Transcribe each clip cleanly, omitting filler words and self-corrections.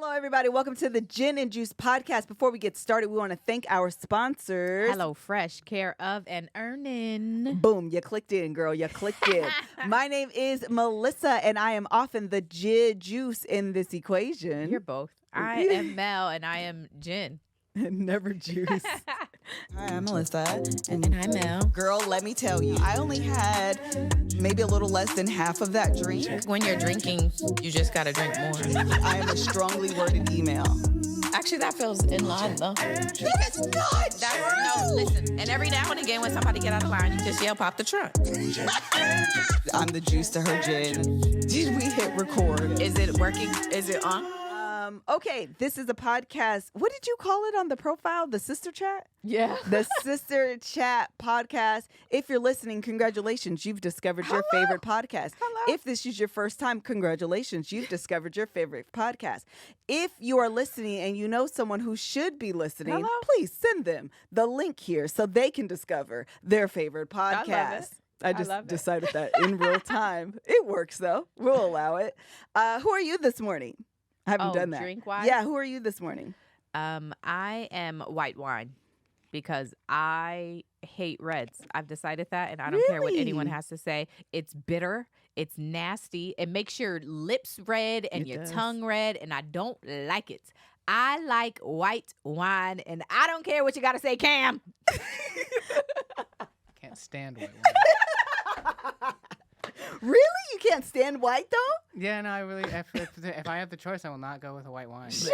Hello, everybody. Welcome to the Gin and Juice podcast. Before we get started, we want to thank our sponsors. Hello Fresh, care of and earning. Boom, you clicked in, girl. You clicked in. My name is Melissa, and I am often the juice in this equation. You're both. I am Mel, and I am Gin. Never juice. Hi, I'm Melissa. And I'm Mel. Girl, let me tell you, I only had maybe a little less than half of that drink. When you're drinking, you just gotta drink more. I am a strongly worded email. Actually, that feels in line, though. It's not No, listen. And every now and again, when somebody get out of line, you just yell, "Pop the trunk." I'm the juice to her gin. Did we hit record? Is it working? Is it on? Okay, this is a podcast. What did you call it on the profile? The Sister Chat? Yeah. The Sister Chat podcast. If you're listening, congratulations. You've discovered your favorite podcast. Hello. If this is your first time, congratulations. You've discovered your favorite podcast. If you are listening and you know someone who should be listening, please send them the link here so they can discover their favorite podcast. I just decided that in real time. It works, though. We'll allow it. Who are you this morning? I haven't done that. Drink-wise? Yeah, who are you this morning? I am white wine because I hate reds. I've decided that, and I don't care what anyone has to say. It's bitter. It's nasty. It makes your lips red and your tongue red, and I don't like it. I like white wine, and I don't care what you got to say, Cam. Can't stand white wine. Really? You can't stand white, though? Yeah, no, I really. If I have the choice, I will not go with a white wine. Shut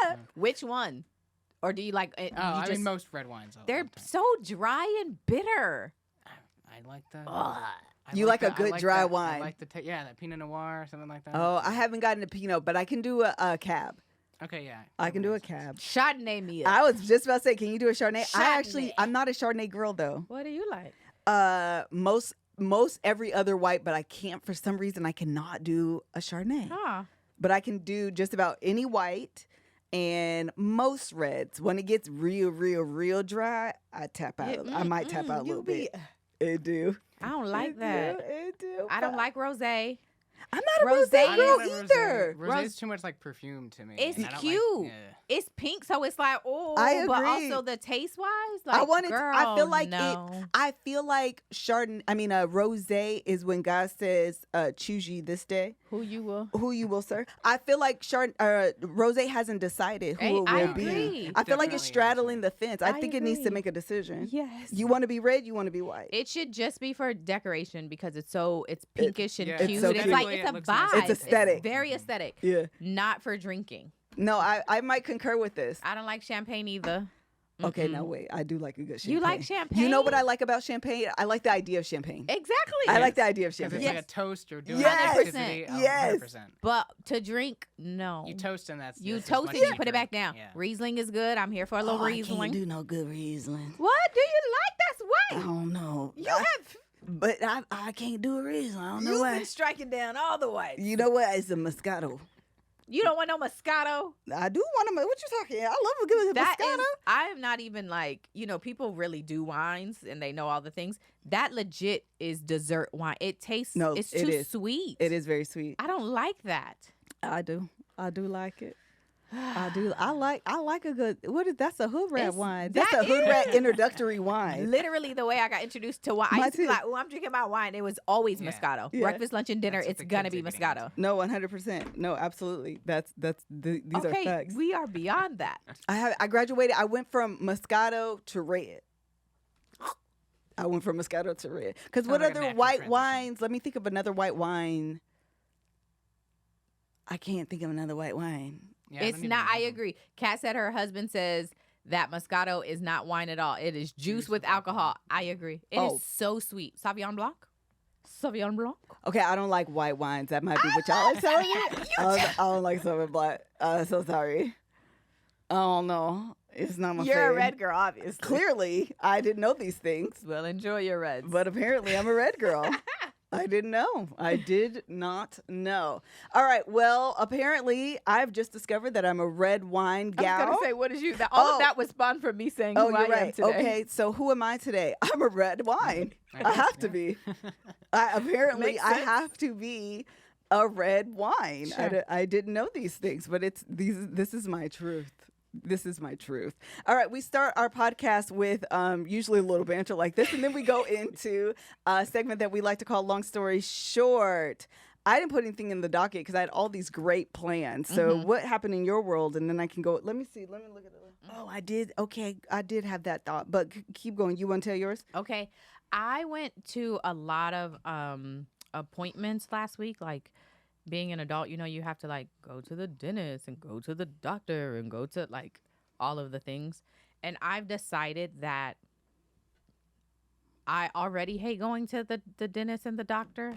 up! Which one? Or do you like? I mean, most red wines. They're so dry and bitter. I like the. You like a good dry wine. I like the that Pinot Noir or something like that. Oh, I haven't gotten a Pinot, but I can do a cab. Okay, yeah. I can do a cab. Chardonnay me up. I was just about to say, can you do a Chardonnay? Chardonnay. I'm not a Chardonnay girl, though. What do you like? Most every other white, but I can't, for some reason, I cannot do a Chardonnay. Huh. But I can do just about any white and most reds. When it gets real dry, I tap out. I might tap out a little bit. It do. I don't like that. It do. I don't like rosé. I'm not a rosé girl either. Rosé is too much like perfume to me. It's and I don't cute. Like, It's pink, so it's like, oh. I agree. But also the taste wise, like, I feel like no. I feel like rosé is when God says, "Choose ye this day Who you will serve." I feel like rosé hasn't decided who it will be. I feel like it's straddling the fence. I think it needs to make a decision. Yes. You want to be red, you want to be white. It should just be for decoration because it's pinkish and cute. It's so cute. Like it's a looks vibe. nice. It's aesthetic. It's very aesthetic. Yeah. Not for drinking. No, I might concur with this. I don't like champagne either. Okay, now wait. I do like a good champagne. You like champagne? You know what I like about champagne? I like the idea of champagne. Exactly. I like the idea of Because champagne. it's like a toast or doing Yes. activity. 100%. Yes. 100%. But to drink, no. You toast and that's You it's toast much it, you put cheaper. it back down. Yeah. Riesling is good. I'm here for a little I Riesling. can't do no good Riesling. What do you like? That's I white. don't know. You have. But I can't do a Riesling. I don't know You've why. been striking down all the whites. You know what? It's a Moscato. You don't want no Moscato? I do want to. What you talking? I love a good That Moscato. is, I am not even like, people really do wines and they know all the things. That legit is dessert wine. It tastes, it's too sweet. It is very sweet. I don't like that. I do like it. I do. I like a good. That's a hood rat wine. That's a hood rat introductory wine. Literally the way I got introduced to wine. I used to be like, oh, I'm drinking my wine. It was always Moscato. Yeah. Breakfast, lunch, and dinner, That's what it's the going to kids be are getting Moscato. No, 100%. No, absolutely. These are facts. We are beyond that. I graduated. I went from Moscato to red. Because what like a other natural white transition. wines? Let me think of another white wine. I can't think of another white wine. Yeah, I It's don't even not, know I them. agree. Kat said her husband says that Moscato is not wine at all. It is juice with alcohol. I agree. It is so sweet. Sauvignon Blanc? Sauvignon Blanc? Okay, I don't like white wines. That might be what y'all are telling me. I don't like Sauvignon Blanc. So sorry. I don't know. It's not my You're a fave. red girl, obviously. Clearly, I didn't know these things, Well, enjoy your reds. but apparently I'm a red girl. I didn't know. I did not know. All right. Well, apparently I've just discovered that I'm a red wine gal. I was going to say, what is you? All of that was spawned from me saying who you're I am right. today. Okay. So who am I today? I'm a red wine. I have to be. Apparently, Makes I sense. have to be a red wine. Sure. I didn't know these things, but this is my truth. This is my truth. All right, we start our podcast with usually a little banter like this, and then we go into a segment that we like to call Long Story Short. I didn't put anything in the docket because I had all these great plans. So what happened in your world? And then I can go, let me see. Let me look at it. Oh, I did. Okay, I did have that thought. But keep going. You want to tell yours? Okay. I went to a lot of appointments last week. Like, being an adult, you know, you have to, like, go to the dentist and go to the doctor and go to, like, all of the things. And I've decided that I already hate going to the dentist and the doctor.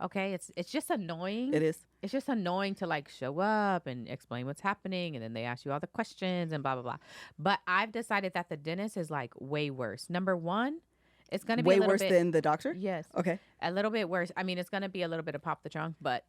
Okay, it's just annoying. It is. It's just annoying to, like, show up and explain what's happening, and then they ask you all the questions and blah, blah, blah. But I've decided that the dentist is, like, way worse. Number one, it's going to be way a little worse bit, than the doctor? Yes. Okay. A little bit worse. I mean, it's going to be a little bit of pop the trunk, but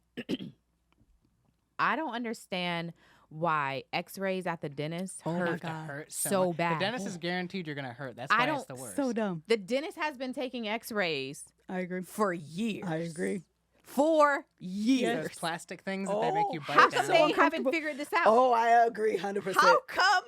I don't understand why x-rays at the dentist hurt hurt so much. bad. The dentist is guaranteed you're going to hurt. That's why it's the worst. So dumb. The dentist has been taking x-rays I agree. for years. I agree. For years. Those plastic things that they make you How bite come down. they uncomfortable. haven't figured this out? Oh, I agree 100%. How come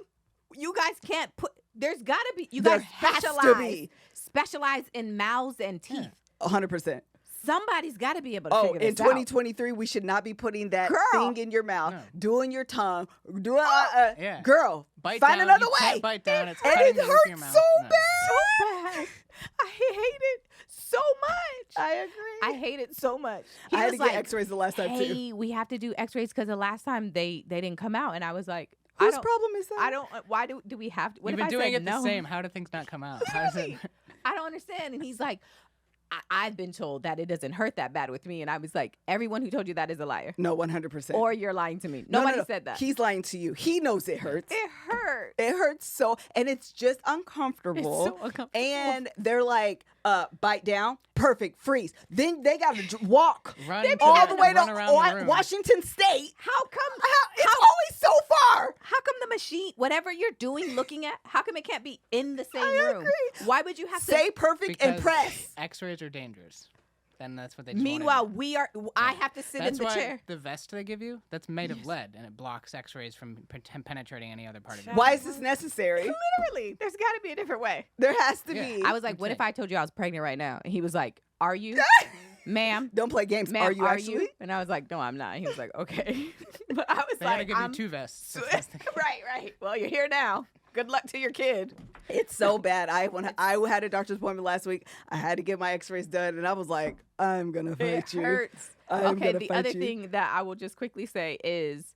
you guys can't put? There's got to be. You There guys has to be. specialize in mouths and teeth. 100%. Somebody's got to be able to Oh, figure this in 2023, we should not be putting that Girl. thing in your mouth, No. doing your tongue, doing, Yeah. girl, Bite find down, another you way. can't bite down. It's And cutting it the roof of your hurts mouth. so No. bad. out. So bad. I hate it so much. I agree. I hate it so much. He I had was to get like, x-rays the last time, too. Hey, we have to do x-rays because the last time they didn't come out. And I was like, Whose problem is that? I don't, why do we have to? What You've if been I doing said it no? the same. How do things not come out? How does it? I don't understand. And he's like, I've been told that it doesn't hurt that bad with me. And I was like, everyone who told you that is a liar. No, 100%. Or you're lying to me. No, Nobody said that. He's lying to you. He knows it hurts. It hurts. It hurts so, and it's just uncomfortable. It's so uncomfortable. And they're like, bite down, perfect, freeze. Then they got to walk Run to all the- the way to run around the room. Washington State. How come? It's only so far. How come the machine, whatever you're doing, looking at, how come it can't be in the same room? agree. Why would you have Say to? perfect and Because press. X-rays are dangerous. Then that's what they. Just Meanwhile, want I have to sit that's in the why chair. the vest they give you, that's made of lead, and it blocks X-rays from penetrating any other part of your Why body. is this necessary? Literally, there's got to be a different way. There has to Yeah. be. I was like, what if I told you I was pregnant right now? And he was like, are you? Ma'am? Don't play games. Ma'am, Are you actually? And I was like, no, I'm not. He was like, okay. But I was They gotta like, give I'm you two vests. right. Well, you're here now. Good luck to your kid. It's so bad. I had a doctor's appointment last week. I had to get my X-rays done, and I was like, I'm gonna fight It you. hurts. I'm Okay, gonna the fight other you. thing that I will just quickly say is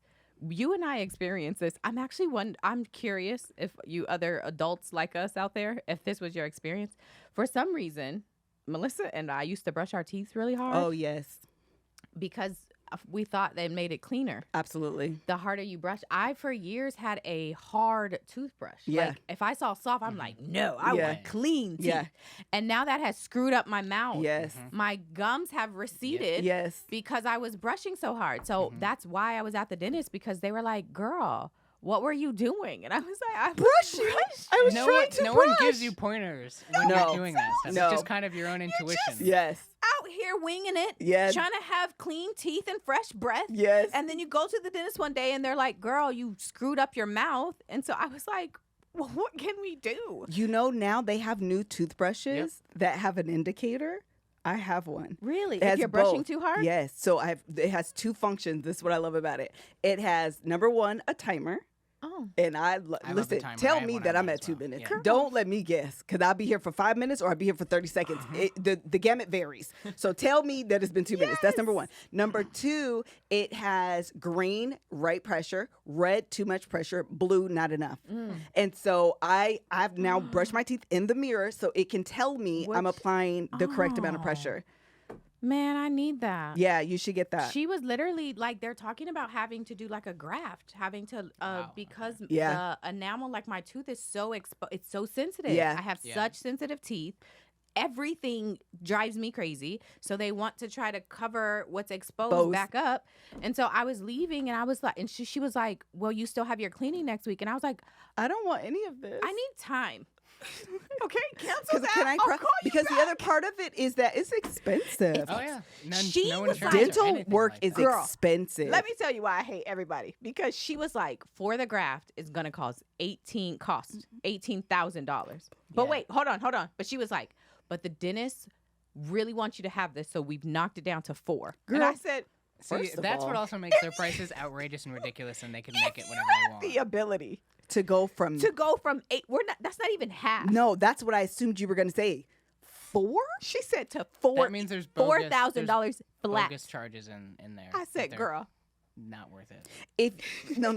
you and I experience this. I'm curious if you other adults like us out there, if this was your experience. For some reason, Melissa and I used to brush our teeth really hard Oh yes, because we thought they made it cleaner. absolutely. The harder you brush. I, for years, had a hard toothbrush. Yeah. Like, if I saw soft, I'm like, no, I Yeah. want clean teeth. Yeah. And now that has screwed up my mouth. Yes, My gums have receded yes. because I was brushing so hard. So that's why I was at the dentist, because they were like, girl, what were you doing? And I was like, I Brushing. I was no trying one, to no brush. one gives you pointers when No. you're doing that stuff. No. It's just kind of your own intuition. Yes, out here winging it, Yes. trying to have clean teeth and fresh breath. yes. And then you go to the dentist one day and they're like, girl, you screwed up your mouth. And so I was like, well, what can we do? You know, now they have new toothbrushes that have an indicator. I have one. Really? It If has you're brushing both. too hard? Yes. So it has two functions. This is what I love about it. It has, number one, a timer. Oh. And I love the listen, timer. I tell have me one that on I'm mine at as 2 well. minutes. Yeah. Don't let me guess, because I'll be here for 5 minutes or I'll be here for 30 seconds. The gamut varies. So tell me that it's been 2 minutes. That's number one. Number two, it has green, right pressure, red, too much pressure, blue, not enough. And so I've now brushed my teeth in the mirror so it can tell me I'm Which- applying the correct amount of Oh. pressure. Man, I need that. Yeah, you should get that. She was literally like, they're talking about having to do like a graft, having to Wow. because Yeah. the enamel, like my tooth is so it's so sensitive. Yeah. I have Yeah. such sensitive teeth. Everything drives me crazy. So they want to try to cover what's exposed Exposed. back up. And so I was leaving and I was like, and she was like, well, you still have your cleaning next week. And I was like, I don't want any of this. I need time. Okay, cancel Because that. can I I'll cry? call you Because the back. other part of it is that it's expensive. Oh yeah. She no was insurance like- or Dental anything work like is that. Girl, expensive. Let me tell you why I hate everybody. Because She was like, for the graft is gonna cost $18,000. But Yeah. wait, hold on. But she was like, but the dentist really wants you to have this, so we've knocked it down to $4. and I said, See, First of that's what all- also makes their prices outrageous and ridiculous, and they can make it whenever they want. the ability to go from To go from 8, that's not even half. no, that's what I assumed you were going to say. 4? she said to $4. That means there's bogus, $4,000 flat. bogus charges in there. I that said, they're girl. not worth it. If no.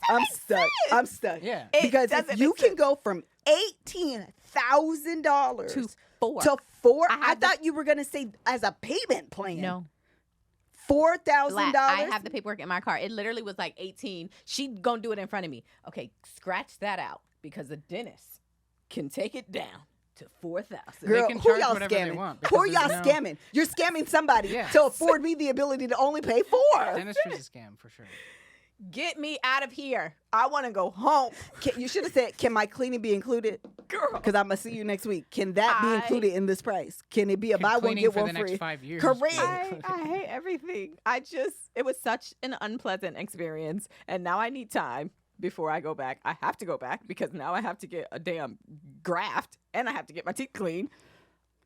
I'm stuck. Yeah. It Because doesn't if you make can sense. go from $18,000 To 4. to 4, I I have the- thought you were going to say as a payment plan. No. $4,000. Flat. I have the paperwork in my car. It literally was like 18. She gonna do it in front of me. Okay, scratch that out because the dentist can take it down to 4,000. Girl, can who charge y'all whatever they scamming? want Who because y'all there's no- scamming? You're scamming somebody Yeah. to afford me the ability to only pay 4. Dentistry's a scam for sure. Get me out of here. I want to go home. You should have said, can my cleaning be included? Girl. Because I'm going to see you next week. Can that be included in this price? Can it be a Can buy one, cleaning get for one the next free? 5 years. Correct. be I included. hate everything. It was such an unpleasant experience. And now I need time before I go back. I have to go back because now I have to get a damn graft and I have to get my teeth cleaned.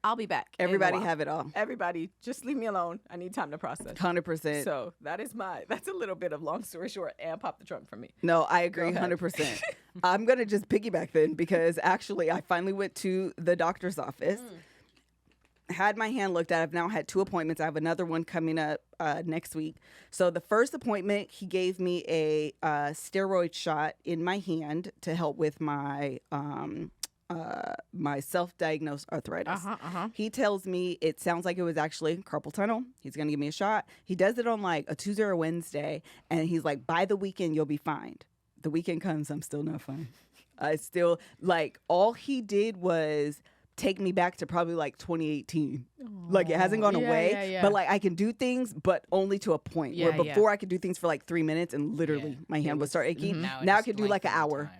I'll be back. in a Everybody while. have it all. Everybody, just leave me alone. I need time to process. 100%. So that's a little bit of long story short and pop the trunk for me. No, I agree Go ahead. 100%. I'm going to just piggyback then because actually I finally went to the doctor's office, had my hand looked at. I've now had 2 appointments. I have another one coming up next week. So the first appointment, he gave me a steroid shot in my hand to help with my my self-diagnosed arthritis. He tells me it sounds like it was actually carpal tunnel. He's going to give me a shot. He does it on like a Tuesday or Wednesday. And he's like, by the weekend, you'll be fine. The weekend comes, I'm still not fine. I still, like, all he did was take me back to probably like 2018. Like, it hasn't gone away. But like, I can do things, but only to a point. Yeah, where before I could do things for like 3 minutes and literally my hand would start aching. Now, Now I just could do like an lengthen the hour. time.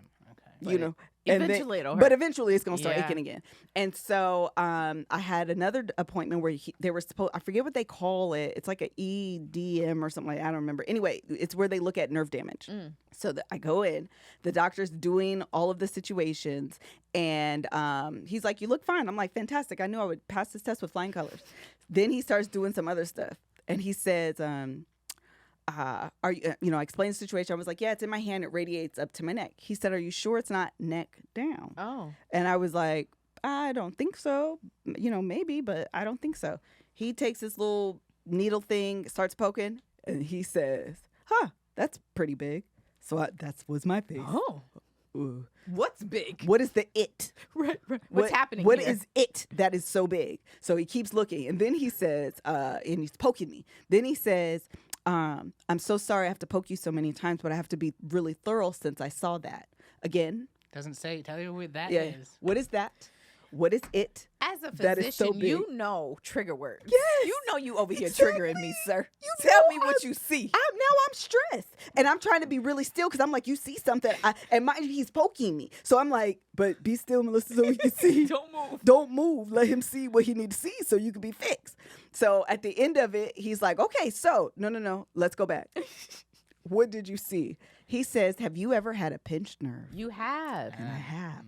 Okay. You know, Eventually it'll but hurt. eventually it's gonna start Yeah. aching again. And so I had another appointment where they were supposed, I forget what they call it. It's like an EDM or something like that. I don't remember. Anyway, it's where they look at nerve damage. So I go in, the doctor's doing all of the situations, and he's like, "You look fine." I'm like, "Fantastic! I knew I would pass this test with flying colors." Then he starts doing some other stuff, and he says, "Are you?" I explained the situation. I was like, "Yeah, it's in my hand. It radiates up to my neck." He said, "Are you sure it's not neck down?" Oh. And I was like, "I don't think so. Maybe, but I don't think so." He takes this little needle thing, starts poking, and he says, "Huh, that's pretty big." So that was my face. Oh. Ooh. What's big? What is the it? Right. What's happening What here? is it that is so big? So he keeps looking, and then he says, and he's poking me. Then he says, "I'm so sorry I have to poke you so many times, but I have to be really thorough since I saw that." Again, Doesn't tell you what that yeah. is. What is that? What is it? As a That is so physician, big. you know trigger words. Yes. You know you over here Exactly. triggering me, sir. You Tell know me what I'm- you see. Now I'm stressed, and I'm trying to be really still because I'm like, you see something, and mind you, he's poking me, so I'm like, but be still, Melissa, so we can see. Don't move. Don't move. Let him see what he needs to see, so you can be fixed. So at the end of it, he's like, okay, so no, let's go back. What did you see? He says, have you ever had a pinched nerve? You have. And I have.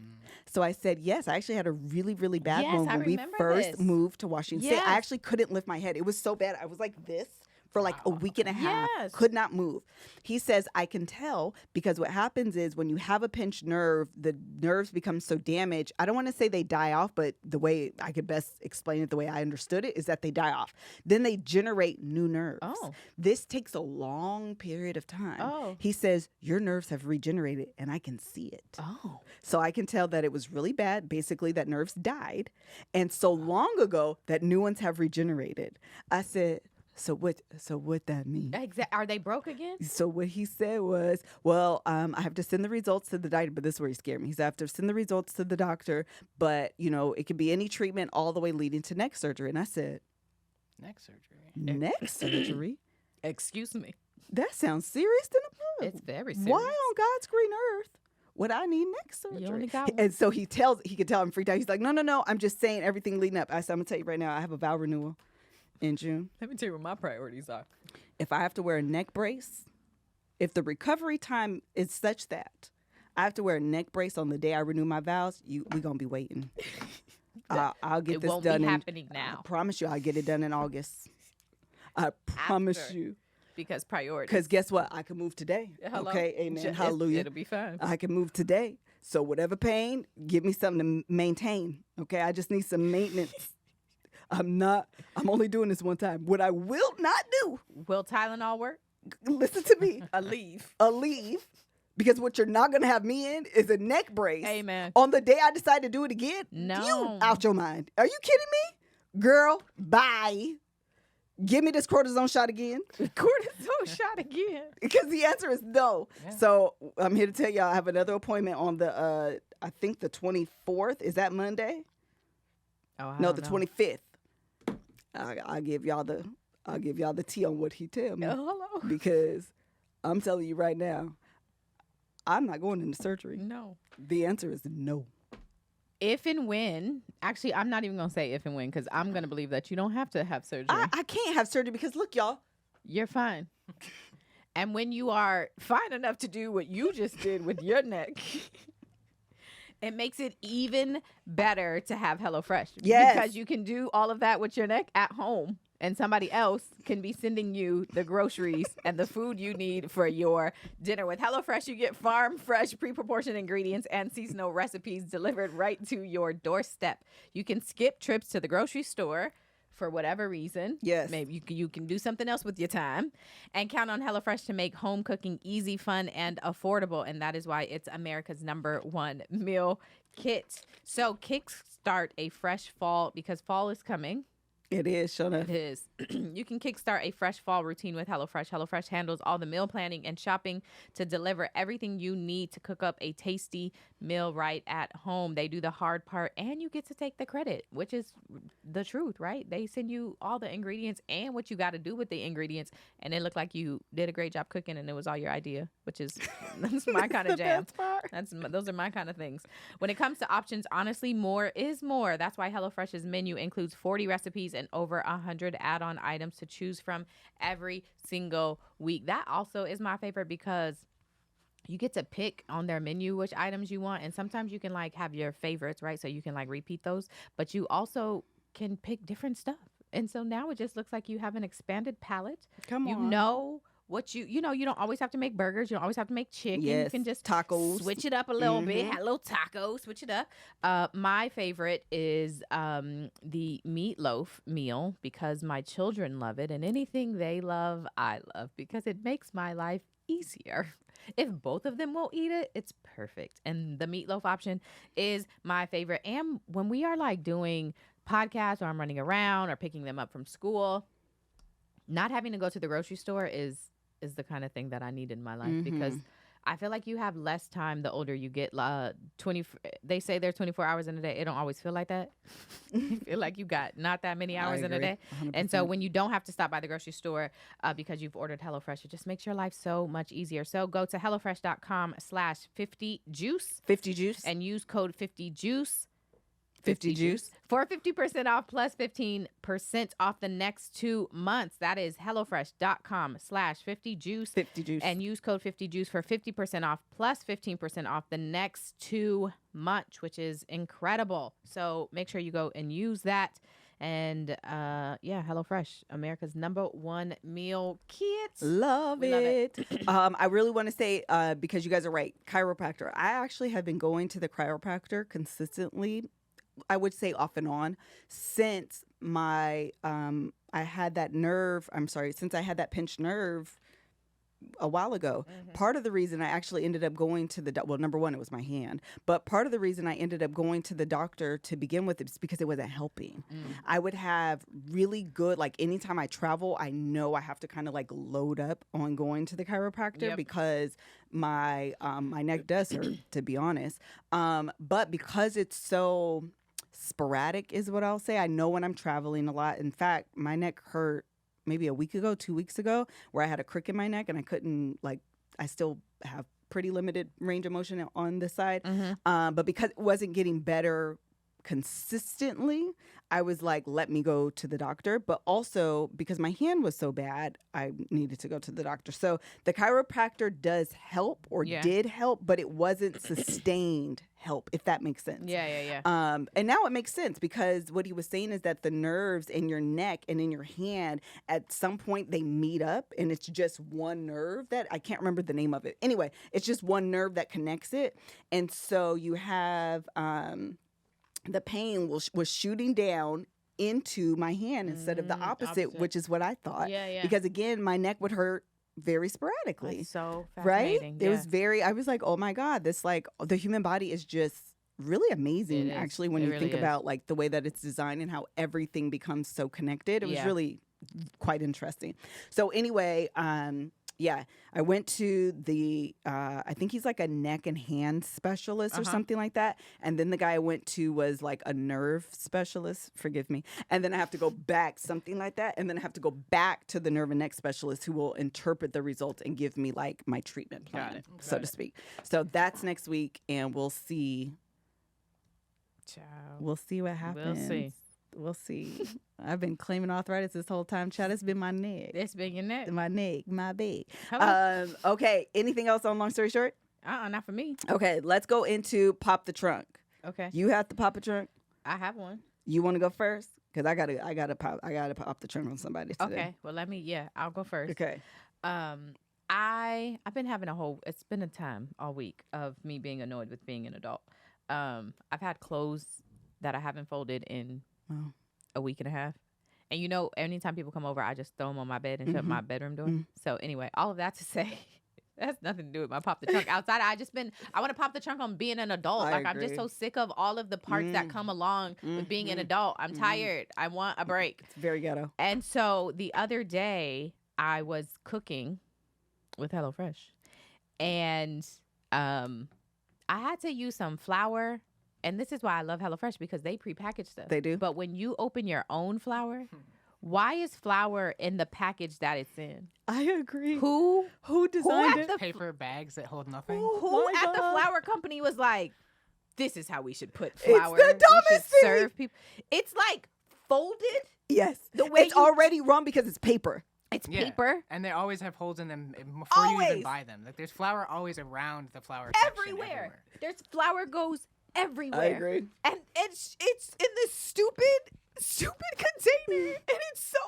So I said, yes, I actually had a really, really bad Yes, one I when we remember first this. moved to Washington State. Yes. I actually couldn't lift my head. It was so bad. I was like this for like a week and a half. Yes. Could not move. He says, I can tell because what happens is when you have a pinched nerve, the nerves become so damaged. I don't want to say they die off, but the way I could best explain it, the way I understood it, is that they die off. Then they generate new nerves. Oh. This takes a long period of time. Oh. He says, your nerves have regenerated and I can see it. Oh. So I can tell that it was really bad. Basically, that nerves died. And so long ago that new ones have regenerated. I said, so what that mean? Are they broke again? So what he said was, well, I have to send the results to the doctor, but this is where he scared me. He said, I have to send the results to the doctor, but, it could be any treatment all the way leading to neck surgery. And I said, Neck surgery. neck surgery? Excuse me. That sounds serious to the It's very serious. Why on God's green earth would I need neck surgery? You only got one. And so he could tell I'm freaked out. He's like, no, I'm just saying everything leading up. I said, I'm going to tell you right now, I have a vow renewal in June. Let me tell you what my priorities are. If I have to wear a neck brace, if the recovery time is such that I have to wear a neck brace on the day I renew my vows, we're going to be waiting. I'll get this won't done. be happening now. I promise you I'll get it done in August. I promise After. you. Because priorities. Because guess what? I can move today. Hello? Okay, amen. Hallelujah. It'll be fine. I can move today. So whatever pain, give me something to maintain. Okay, I just need some maintenance. I'm only doing this one time. What I will not do, Will Tylenol work? listen to me, A leave. a leave. Because what you're not going to have me in is a neck brace. Amen. On the day I decide to do it again, No. you out your mind. Are you kidding me? Girl, bye. Give me this cortisone shot again. Cortisone shot again. Because the answer is no. Yeah. So I'm here to tell y'all I have another appointment on the, I think the 24th. Is that Monday? Oh, No, the 25th. I'll give y'all the tea on what he tell me. Hello. Because I'm telling you right now, I'm not going into surgery. No. The answer is no. If and when, actually, I'm not even going to say if and when because I'm going to believe that you don't have to have surgery. I can't have surgery because look, y'all. You're fine. And when you are Fine enough to do what you just did with your neck. it makes it even better to have HelloFresh. Yes. Because you can do all of that with your neck at home. And somebody else can be sending you the groceries and the food you need for your dinner. With HelloFresh, you get farm fresh, pre-proportioned ingredients and seasonal recipes delivered right to your doorstep. You can skip trips to the grocery store for whatever reason. Yes. Maybe you can do something else with your time. And count on HelloFresh to make home cooking easy, fun, and affordable. And that is why it's America's #1 meal kit. So kickstart a fresh fall because fall is coming. It is, Shona. It is. You can kickstart a fresh fall routine with HelloFresh. HelloFresh handles all the meal planning and shopping to deliver everything you need to cook up a tasty meal right at home. They do the hard part and you get to take the credit, which is the truth, right? They send you all the ingredients and what you got to do with the ingredients. And it looked like you did a great job cooking and it was all your idea, which is that's my kind of jam. Those are my kind of things. When it comes to options, honestly, more is more. That's why HelloFresh's menu includes 40 recipes and over 100 add-on items to choose from every single week. That also is my favorite because you get to pick on their menu which items you want. And sometimes you can like have your favorites, right? So you can like repeat those, but you also can pick different stuff. And so now it just looks like you have an expanded palette. Come You on. know what you know, you don't always have to make burgers. You don't always have to make chicken. Yes, You can just tacos. switch it up a little bit. Have a little taco, switch it up. My favorite is the meatloaf meal because my children love it. And anything they love, I love because it makes my life easier. If both of them will eat it, it's perfect. And the meatloaf option is my favorite. And when we are like doing podcasts or I'm running around or picking them up from school, not having to go to the grocery store is the kind of thing that I need in my life because I feel like you have less time the older you get. They say there's 24 hours in a day. It don't always feel like that. You feel like you got not that many hours in a day. 100%. And so when you don't have to stop by the grocery store because you've ordered HelloFresh, it just makes your life so much easier. So go to HelloFresh.com/50juice 50 juice. and use code 50juice. 50 juice. For 50% off plus 15% off the next 2 months. That is HelloFresh.com/50juice. 50 juice. And use code 50juice for 50% off plus 15% off the next 2 months, which is incredible. So make sure you go and use that. And HelloFresh, America's #1 meal kit. Love We love it. I really want to say, because you guys are right, chiropractor. I actually have been going to the chiropractor consistently, I would say off and on, since I had that pinched nerve a while ago. Part of the reason I actually ended up going to number one, it was my hand. But part of the reason I ended up going to the doctor to begin with is because it wasn't helping. I would have really good, like anytime I travel, I know I have to kind of like load up on going to the chiropractor because my neck does hurt, to be honest. But because it's so sporadic is what I'll say. I know when I'm traveling a lot. In fact, my neck hurt maybe 2 weeks ago, where I had a crick in my neck and I couldn't, like, I still have pretty limited range of motion on this side. Mm-hmm. But because it wasn't getting better consistently, I was like, let me go to the doctor. But also because my hand was so bad, I needed to go to the doctor. So the chiropractor does help or did help, but it wasn't sustained help, if that makes sense. Yeah. And now it makes sense because what he was saying is that the nerves in your neck and in your hand, at some point they meet up and it's just one nerve that I can't remember the name of it. Anyway, it's just one nerve that connects it. And so you have the pain was shooting down into my hand instead of the opposite, which is what I thought. Yeah. Because again, my neck would hurt very sporadically. That's so Right? fascinating. It was I was like, oh my God, this like the human body is just really amazing It is. actually when It you really think is. about like the way that it's designed and how everything becomes so connected. It was really quite interesting. So anyway, I went to the, I think he's like a neck and hand specialist or something like that. And then the guy I went to was like a nerve specialist, forgive me. And then I have to go back, something like that. And then I have to go back to the nerve and neck specialist who will interpret the results and give me like my treatment plan, so to speak. So that's next week and we'll see. Child. We'll see what happens. We'll see. We'll see. I've been claiming arthritis this whole time, child. It's been my neck. It's big your neck. My neck, my back. Hello? Okay. Anything else on long story short? Not for me. Okay. Let's go into pop the trunk. Okay. You have to pop a trunk. I have one. You want to go first? Because I gotta pop the trunk on somebody today. Okay. Well, I'll go first. Okay. I've been having it's been a time all week of me being annoyed with being an adult. I've had clothes that I haven't folded in a week and a half. And you know, anytime people come over, I just throw them on my bed and shut my bedroom door. So anyway, all of that to say, that's nothing to do with my pop the trunk outside. I want to pop the trunk on being an adult. I'm just so sick of all of the parts that come along with being an adult. I'm tired. I want a break. It's very ghetto. And so the other day I was cooking with HelloFresh and I had to use some flour. And this is why I love HelloFresh because they prepackage stuff. They do. But when you open your own flour, why is flour in the package that it's in? I agree. Who designed at it? Paper bags that hold nothing. Who my at the God. flour company was like, this is how we should put flour. the dumbest we should thing. serve people. It's like folded. Yes. The way it's already wrong because it's paper. It's Yeah. paper. And they always have holes in them before you Always. even buy them. Like there's flour always around the flour section Everywhere. There's flour goes everywhere. I agree. And it's in this stupid container. And it's so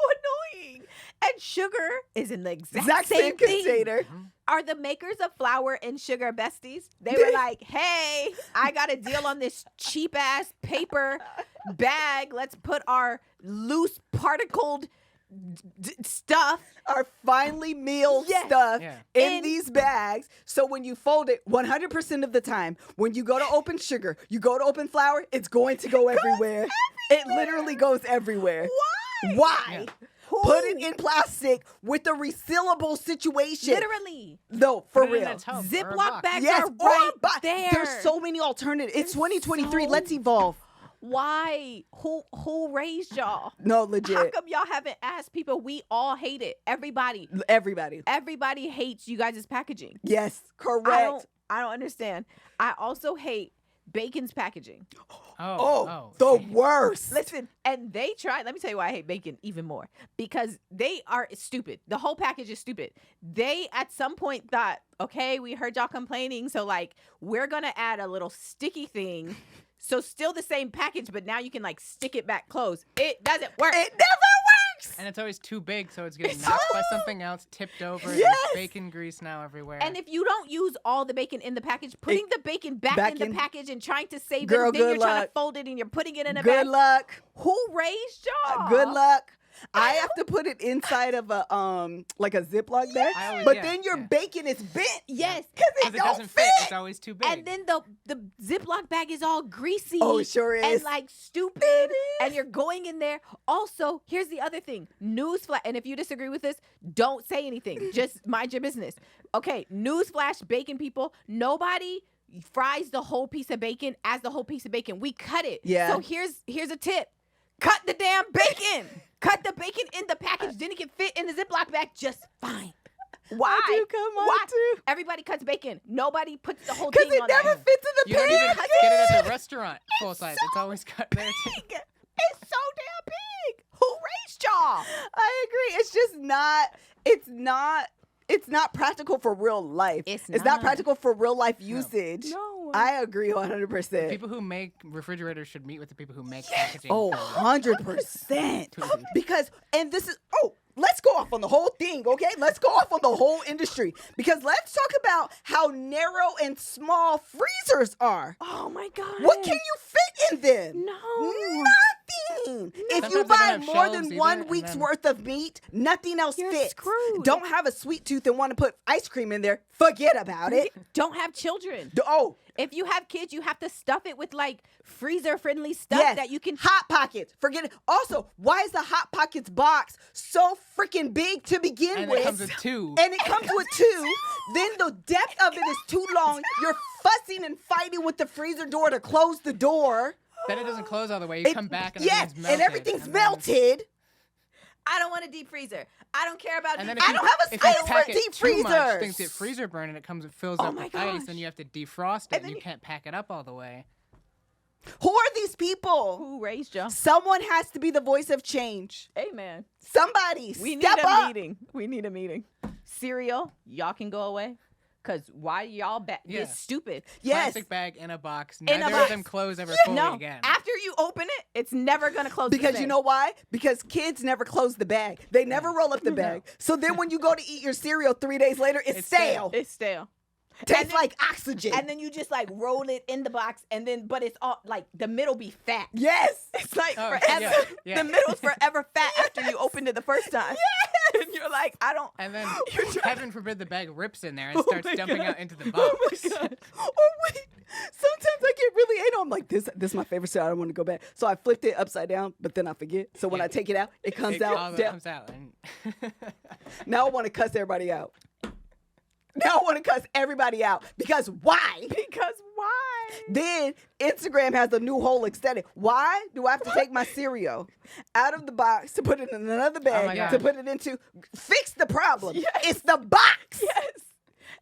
annoying. And sugar is in the exact same thing. container. Are the makers of flour and sugar besties? They were like, hey, I got a deal on this cheap ass paper bag. Let's put our loose particled stuff. Our finely milled Yes. stuff Yeah. in these bags. So when you fold it 100% of the time, when you go to open sugar, you go to open flour, it's going to go everywhere. It literally goes everywhere. Why? Yeah. Put it in plastic with a resealable situation. Literally. No, for Put it in real. a tub or a Ziploc box. bags Yes, are or right but there. there's so many alternatives. It's 2023. so- Let's evolve. Why? Who raised y'all? No, How legit. come y'all haven't asked people? We all hate it. Everybody hates you guys' packaging. Yes, correct. I don't understand. I also hate bacon's packaging. The worst. Listen, and they tried. Let me tell you why I hate bacon even more. Because they are stupid. The whole package is stupid. They at some point thought, okay, we heard y'all complaining, so like we're gonna add a little sticky thing. So still the same package, but now you can like stick it back closed. It doesn't work. It never works. And it's always too big, so it's getting knocked by something else, tipped over. and Yes. There's bacon grease now everywhere. And if you don't use all the bacon in the package, putting the bacon back in the package and trying to save Girl, it, then you're good trying luck. to fold it and you're putting it in a Good bag. luck. Who raised y'all? Good luck. I have to put it inside of a like a Ziploc bag, I always- but yeah, then your yeah. bacon is bent. Yes. because Because it it don't doesn't fit. It's always too big. And then the Ziploc bag is all greasy. Oh, it sure is. And like stupid. And you're going in there. Also, here's the other thing. Newsflash. And if you disagree with this, don't say anything. Just mind your business. Okay, newsflash, bacon people. Nobody fries the whole piece of bacon as the whole piece of bacon. We cut it. Yeah. So here's a tip. Cut the damn bacon. Cut the bacon in the package. Then it can fit in the Ziploc bag just fine. Why? I do come on Why? too. Everybody cuts bacon. Nobody puts the whole Because thing it on never there. fits in the You don't pan. even get it at the restaurant full size. It's always cut there too. It's so damn big. Who raised y'all? I agree. It's not practical for real life. It's not not. practical for real life usage. No. I agree 100%. People who make refrigerators should meet with the people who make packaging. Oh, for 100%. food. Because, and this is, let's go off on the whole thing, okay? Let's go off on the whole industry. Because let's talk about how narrow and small freezers are. Oh my God. What can you fit in them? No. Nothing. If Sometimes you they don't buy have more shelves than either, 1 and week's then- worth of meat, nothing else You're fits. screwed. Don't have a sweet tooth and want to put ice cream in there. Forget about it. Don't have children. Oh, If you have kids, you have to stuff it with like freezer-friendly stuff yes. that you can. Hot Pockets. Forget it. Also, why is the Hot Pockets box so freaking big to begin And with? it comes with 2. And it comes with 2. Then the depth of it is too long. You're fussing and fighting with the freezer door to close the door. Then it doesn't close all the way. You come back and yes, everything's melted. and everything's and then- melted. I don't want a deep freezer. I don't care about And deep then if I you, don't have a if space you for pack a it deep too much, freezer. things get freezer burn and it comes and fills Oh up my with ice, gosh. and you have to defrost it, And then you you- can't pack it up all the way. Who are these people? Who raised y'all? Someone has to be the voice of change. Amen. Somebody We step need a up. meeting. We need a meeting. Cereal, y'all can go away. Cause why y'all Yeah. get stupid? Yes. Plastic bag in a box. In a Neither box. of them close ever fully No, again. after you open it, it's never gonna close. the Because same. you know why? Because kids never close the bag. They never roll up the bag. So then when you go to eat your cereal 3 days later, it's stale. it's stale. Tastes then- like oxygen. And then you just like roll it in the box, and then but it's all like the middle be fat. yes. It's like Oh, forever. yeah, yeah. The middle's forever fat after you opened it the first time. And you're like, I don't. And then, heaven forbid, the bag rips in there and starts my dumping God. out into the box. Oh my God. Oh wait. Sometimes I get really anal. I'm like, this is my favorite cereal. I don't want to go back. So I flipped it upside down, but then I forget. So when Yeah. I take it out, it comes It all out. of it down. comes out. And Now I want to cuss everybody out. Now I want to cuss everybody out. Because why? Because why? Then Instagram has a new whole aesthetic. Why do I have to take my cereal out of the box to put it in another bag my to gosh. put it into? Fix the problem. Yes. It's the box. Yes.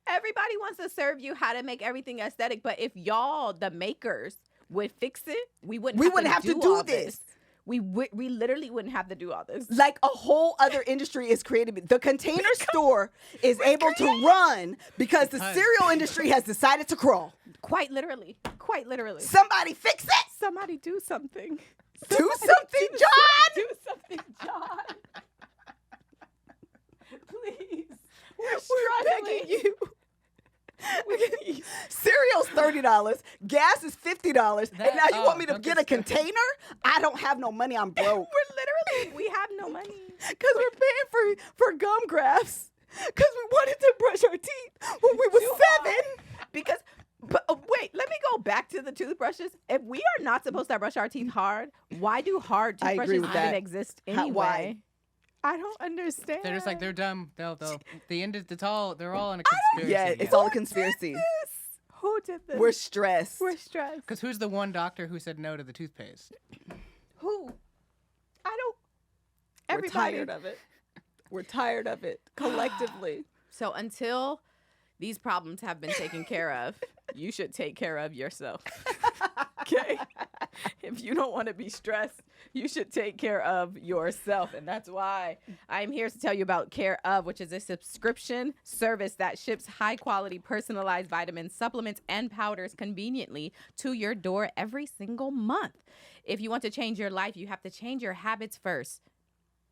Everybody wants to serve you how to make everything aesthetic, but if y'all, the makers, would fix it, we wouldn't have to do all this. We literally wouldn't have to do all this. Like a whole other industry is created. The Container Store is able to run because the Because- cereal industry has decided to crawl. Quite literally. Quite literally. Somebody fix it. Somebody do something. Do something, John. Do something, John. Please. We're begging you. Cereal's $30, gas is $50, and That- now you want me to don't get get a container? I don't have no money. I'm broke. We're literally, we have no money. Because we're paying for gum grafts. Because we wanted to brush our teeth when we were 7. Because, but wait, let me go back to the toothbrushes. If we are not supposed to brush our teeth hard, why do hard I agree toothbrushes with even that. exist How- anyway? why? I don't understand. they're just like, they're dumb. It's all, they're all in a conspiracy. Yeah, it's all a conspiracy. Who did this? We're stressed. We're stressed. Because who's the one doctor who said no to the toothpaste? Who? I don't. We're Everybody. tired of it. We're tired of it collectively. So until these problems have been taken care of, you should take care of yourself. Okay? If you don't want to be stressed, you should take care of yourself. And that's why I'm here to tell you about Care Of, which is a subscription service that ships high quality personalized vitamins, supplements, and powders conveniently to your door every single month. If you want to change your life, you have to change your habits first.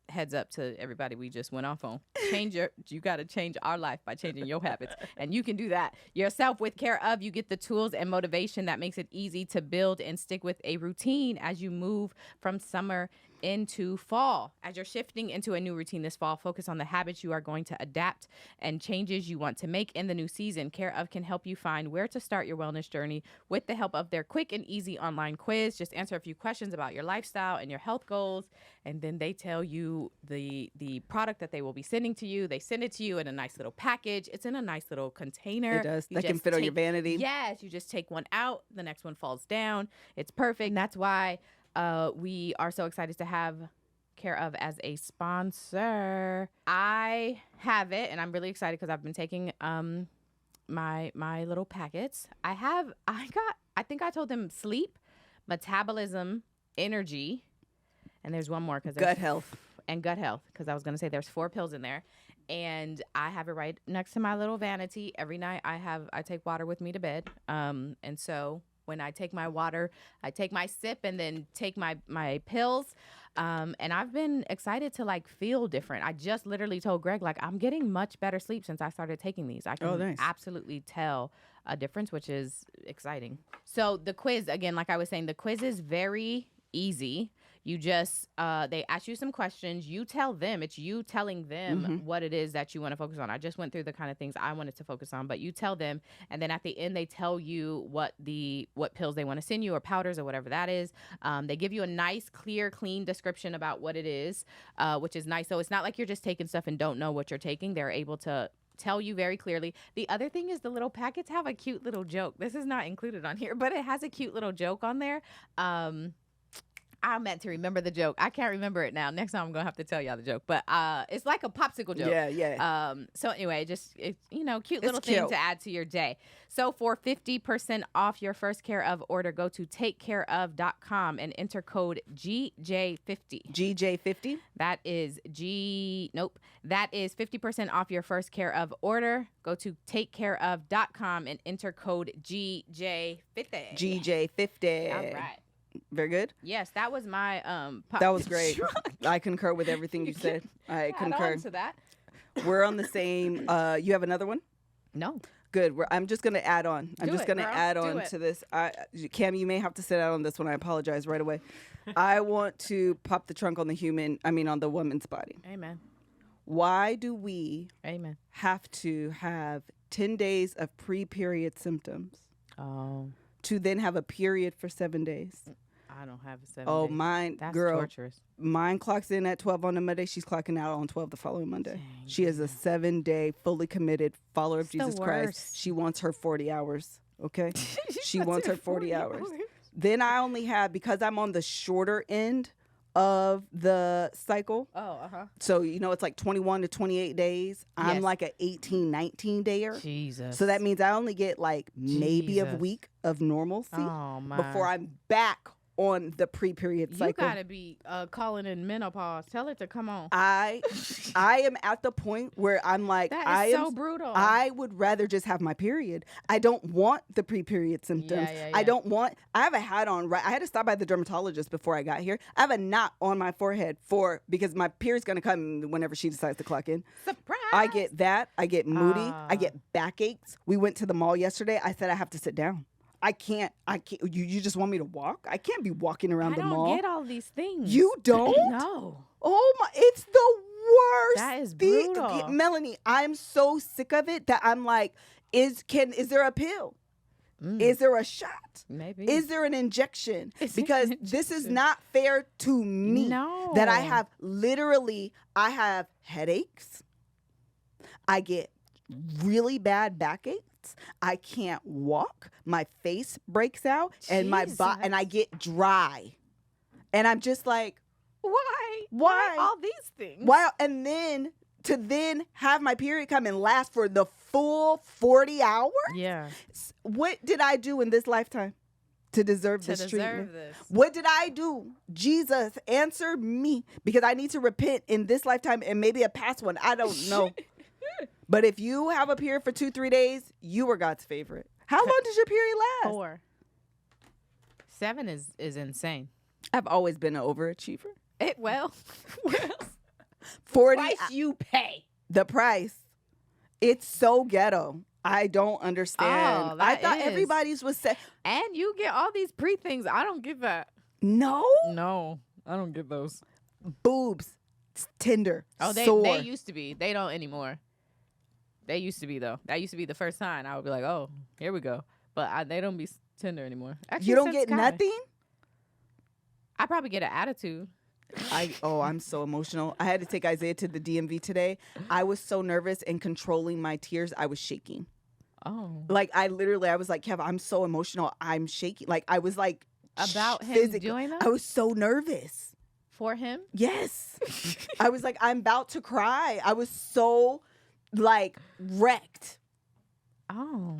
Heads up to everybody we just went off on. You got to change our life by changing your habits. And you can do that yourself with Care Of. You get the tools and motivation that makes it easy to build and stick with a routine as you move from summer into fall. As you're shifting into a new routine this fall, focus on the habits you are going to adapt and changes you want to make in the new season. Care Of can help you find where to start your wellness journey with the help of their quick and easy online quiz. Just answer a few questions about your lifestyle and your health goals, and then they tell you the product that they will be sending to you. They send it to you in a nice little package. It's in a nice little container. It does. You That can just fit on your take- vanity. Yes, you just take one out, the next one falls down. It's perfect. And that's why we are so excited to have Care Of as a sponsor. I have it, and I'm really excited because I've been taking my little packets. I think I told them sleep, metabolism, energy, and there's one more because Gut health. And gut health, because I was going to say there's 4 pills in there. And I have it right next to my little vanity. Every night I take water with me to bed. And so when I take my water, I take my sip and then take my pills. And I've been excited to like feel different. I just literally told Greg, like, I'm getting much better sleep since I started taking these. I can absolutely tell a difference, which is exciting. So the quiz, again, like I was saying, the quiz is very easy. You just, they ask you some questions. You tell them, it's you telling them what it is that you want to focus on. I just went through the kind of things I wanted to focus on, but you tell them. And then at the end, they tell you what pills they want to send you or powders or whatever that is. They give you a nice, clear, clean description about what it is, which is nice. So it's not like you're just taking stuff and don't know what you're taking. They're able to tell you very clearly. The other thing is the little packets have a cute little joke. This is not included on here, but it has a cute little joke on there. I meant to remember the joke. I can't remember it now. Next time I'm going to have to tell y'all the joke. But it's like a popsicle joke. Yeah. So anyway, just, cute little thing to add to your day. So for 50% off your first Care Of order, go to takecareof.com and enter code GJ50. GJ50? That is That is 50% off your first Care Of order. Go to takecareof.com and enter code GJ50. GJ50. All right. Very good. Yes, that was my that was great. I concur with everything you said. I concur. To that. We're on the same. You have another one? No. Good. I'm just going to add on. I'm just going to add on to this. Cam, you may have to sit out on this one. I apologize right away. I want to pop the trunk on the woman's body. Amen. Why do we Amen. have to have 10 days of pre-period symptoms to then have a period for 7 days? I don't have a 7 Oh, days. mine, That's girl. torturous. Mine clocks in at 12 on a Monday. She's clocking out on 12 the following Monday. Dang. She is a 7-day, fully committed follower of Jesus Christ. She wants her 40 hours, okay? She wants her 40 hours. Then I only have, because I'm on the shorter end of the cycle. So, it's like 21 to 28 days. I'm like an 18, 19 dayer. Jesus. So that means I only get like maybe a week of normalcy before I'm back on the pre-period cycle. You gotta be calling in menopause. Tell it to come on. I am at the point where I'm like, that is so brutal. I would rather just have my period. I don't want the pre-period symptoms. Yeah. I have a hat on. I had to stop by the dermatologist before I got here. I have a knot on my forehead because my period's gonna come whenever she decides to clock in. Surprise! I get that. I get moody. I get backaches. We went to the mall yesterday. I said I have to sit down. I can't. You just want me to walk? I can't be walking around the mall. I don't get all these things. You don't? No. Oh my! It's the worst. That is brutal. Melanie, I'm so sick of it that I'm like, is there a pill? Is there a shot? Maybe. Is there an injection? Because this is not fair to me. No. That I have headaches. I get really bad backaches. I can't walk. My face breaks out, and and I get dry, and I'm just like, why all these things? Why? And then to have my period come and last for the full 40 hours? Yeah. What did I do in this lifetime to deserve this treatment? What did I do? Jesus, answer me, because I need to repent in this lifetime and maybe a past one. I don't know. But if you have a period for 2-3 days, you are God's favorite. How long does your period last? 4. 7 is insane. I've always been an overachiever. 40 price you pay. The price. It's so ghetto. I don't understand. I thought everybody's was set. And you get all these pre-things. I don't get that. No? No, I don't get those. Boobs. Tender. Oh, they used to be. They don't anymore. They used to be, though. That used to be the first sign. I would be like, oh, here we go. But they don't be tender anymore. Actually, you don't get nothing? I probably get an attitude. I'm so emotional. I had to take Isaiah to the DMV today. I was so nervous and controlling my tears. I was shaking. Oh. Like, I was like, Kev, I'm so emotional. I'm shaking. Like, I was like, about him doing that? I was so nervous. for him? Yes. I was like, I'm about to cry. I was so like wrecked. Oh.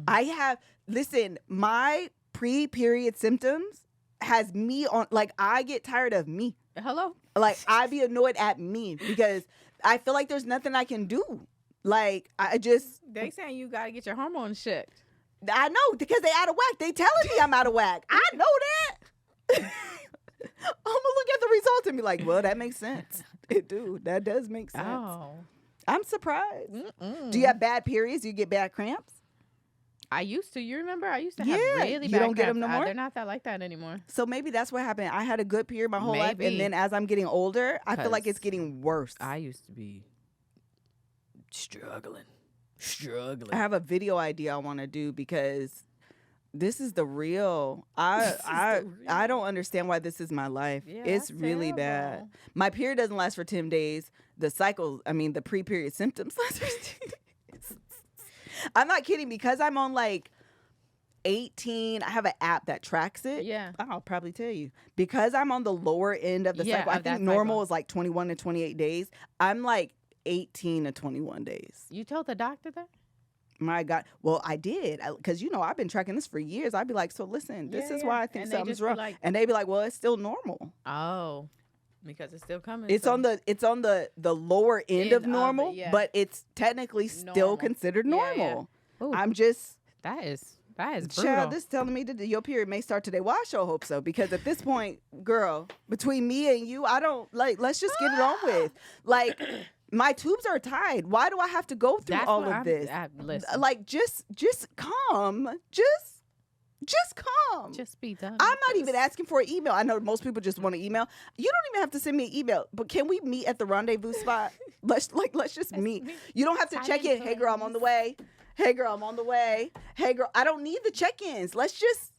Listen, my pre-period symptoms has me on, like, I get tired of me. Hello? Like, I be annoyed at me because I feel like there's nothing I can do. Like, They saying you got to get your hormones checked. I know, because they out of whack. They telling me I'm out of whack. I know that. I'm gonna look at the results and be like, well, that makes sense. It do. That does make sense. Oh. I'm surprised. Do you have bad periods? Do you get bad cramps? I used to. You remember? I used to have Yeah, really you bad don't get 'em cramps. no more? They're not that like that anymore. So maybe that's what happened. I had a good period my whole life, and Maybe. then as I'm getting older, I feel like 'Cause it's getting worse. I used to be struggling. I have a video idea I want to do because this is the real. I don't understand why this is my life. Yeah, It's that's really bad. terrible. My period doesn't last for 10 days. The pre-period symptoms last for 10 days. I'm not kidding, because I'm on like 18. I have an app that tracks it. Yeah. I'll probably tell you. Because I'm on the lower end of the Yeah, cycle. I of that think normal cycle. is like 21 to 28 days. I'm like 18 to 21 days. You told the doctor that? My God. Well, I did. Because, I've been tracking this for years. I'd be like, so listen, this is why I think And they something's just be wrong. like- And they'd be like, well, it's still normal. Oh. Because it's still coming. It's so- on the lower end of End of it, normal, yeah. but it's technically still Normal. considered Yeah, yeah. normal. Ooh, I'm just, that is brutal. child, this telling me that your period may start today. Well, I sure hope so, because at this point, girl, between me and you, I don't, like, let's just get it on with. Like, my tubes are tied. Why do I have to go through That's all what of this? listen, Like, just come. Just come. just be done. I'm with not even this. asking for an email. I know most people just want an email. You don't even have to send me an email, but can we meet at the rendezvous spot? Let's just meet. You don't have to check in. Hey girl, I'm on the way. Hey girl, I'm on the way. Hey girl, I don't need the check-ins. Let's just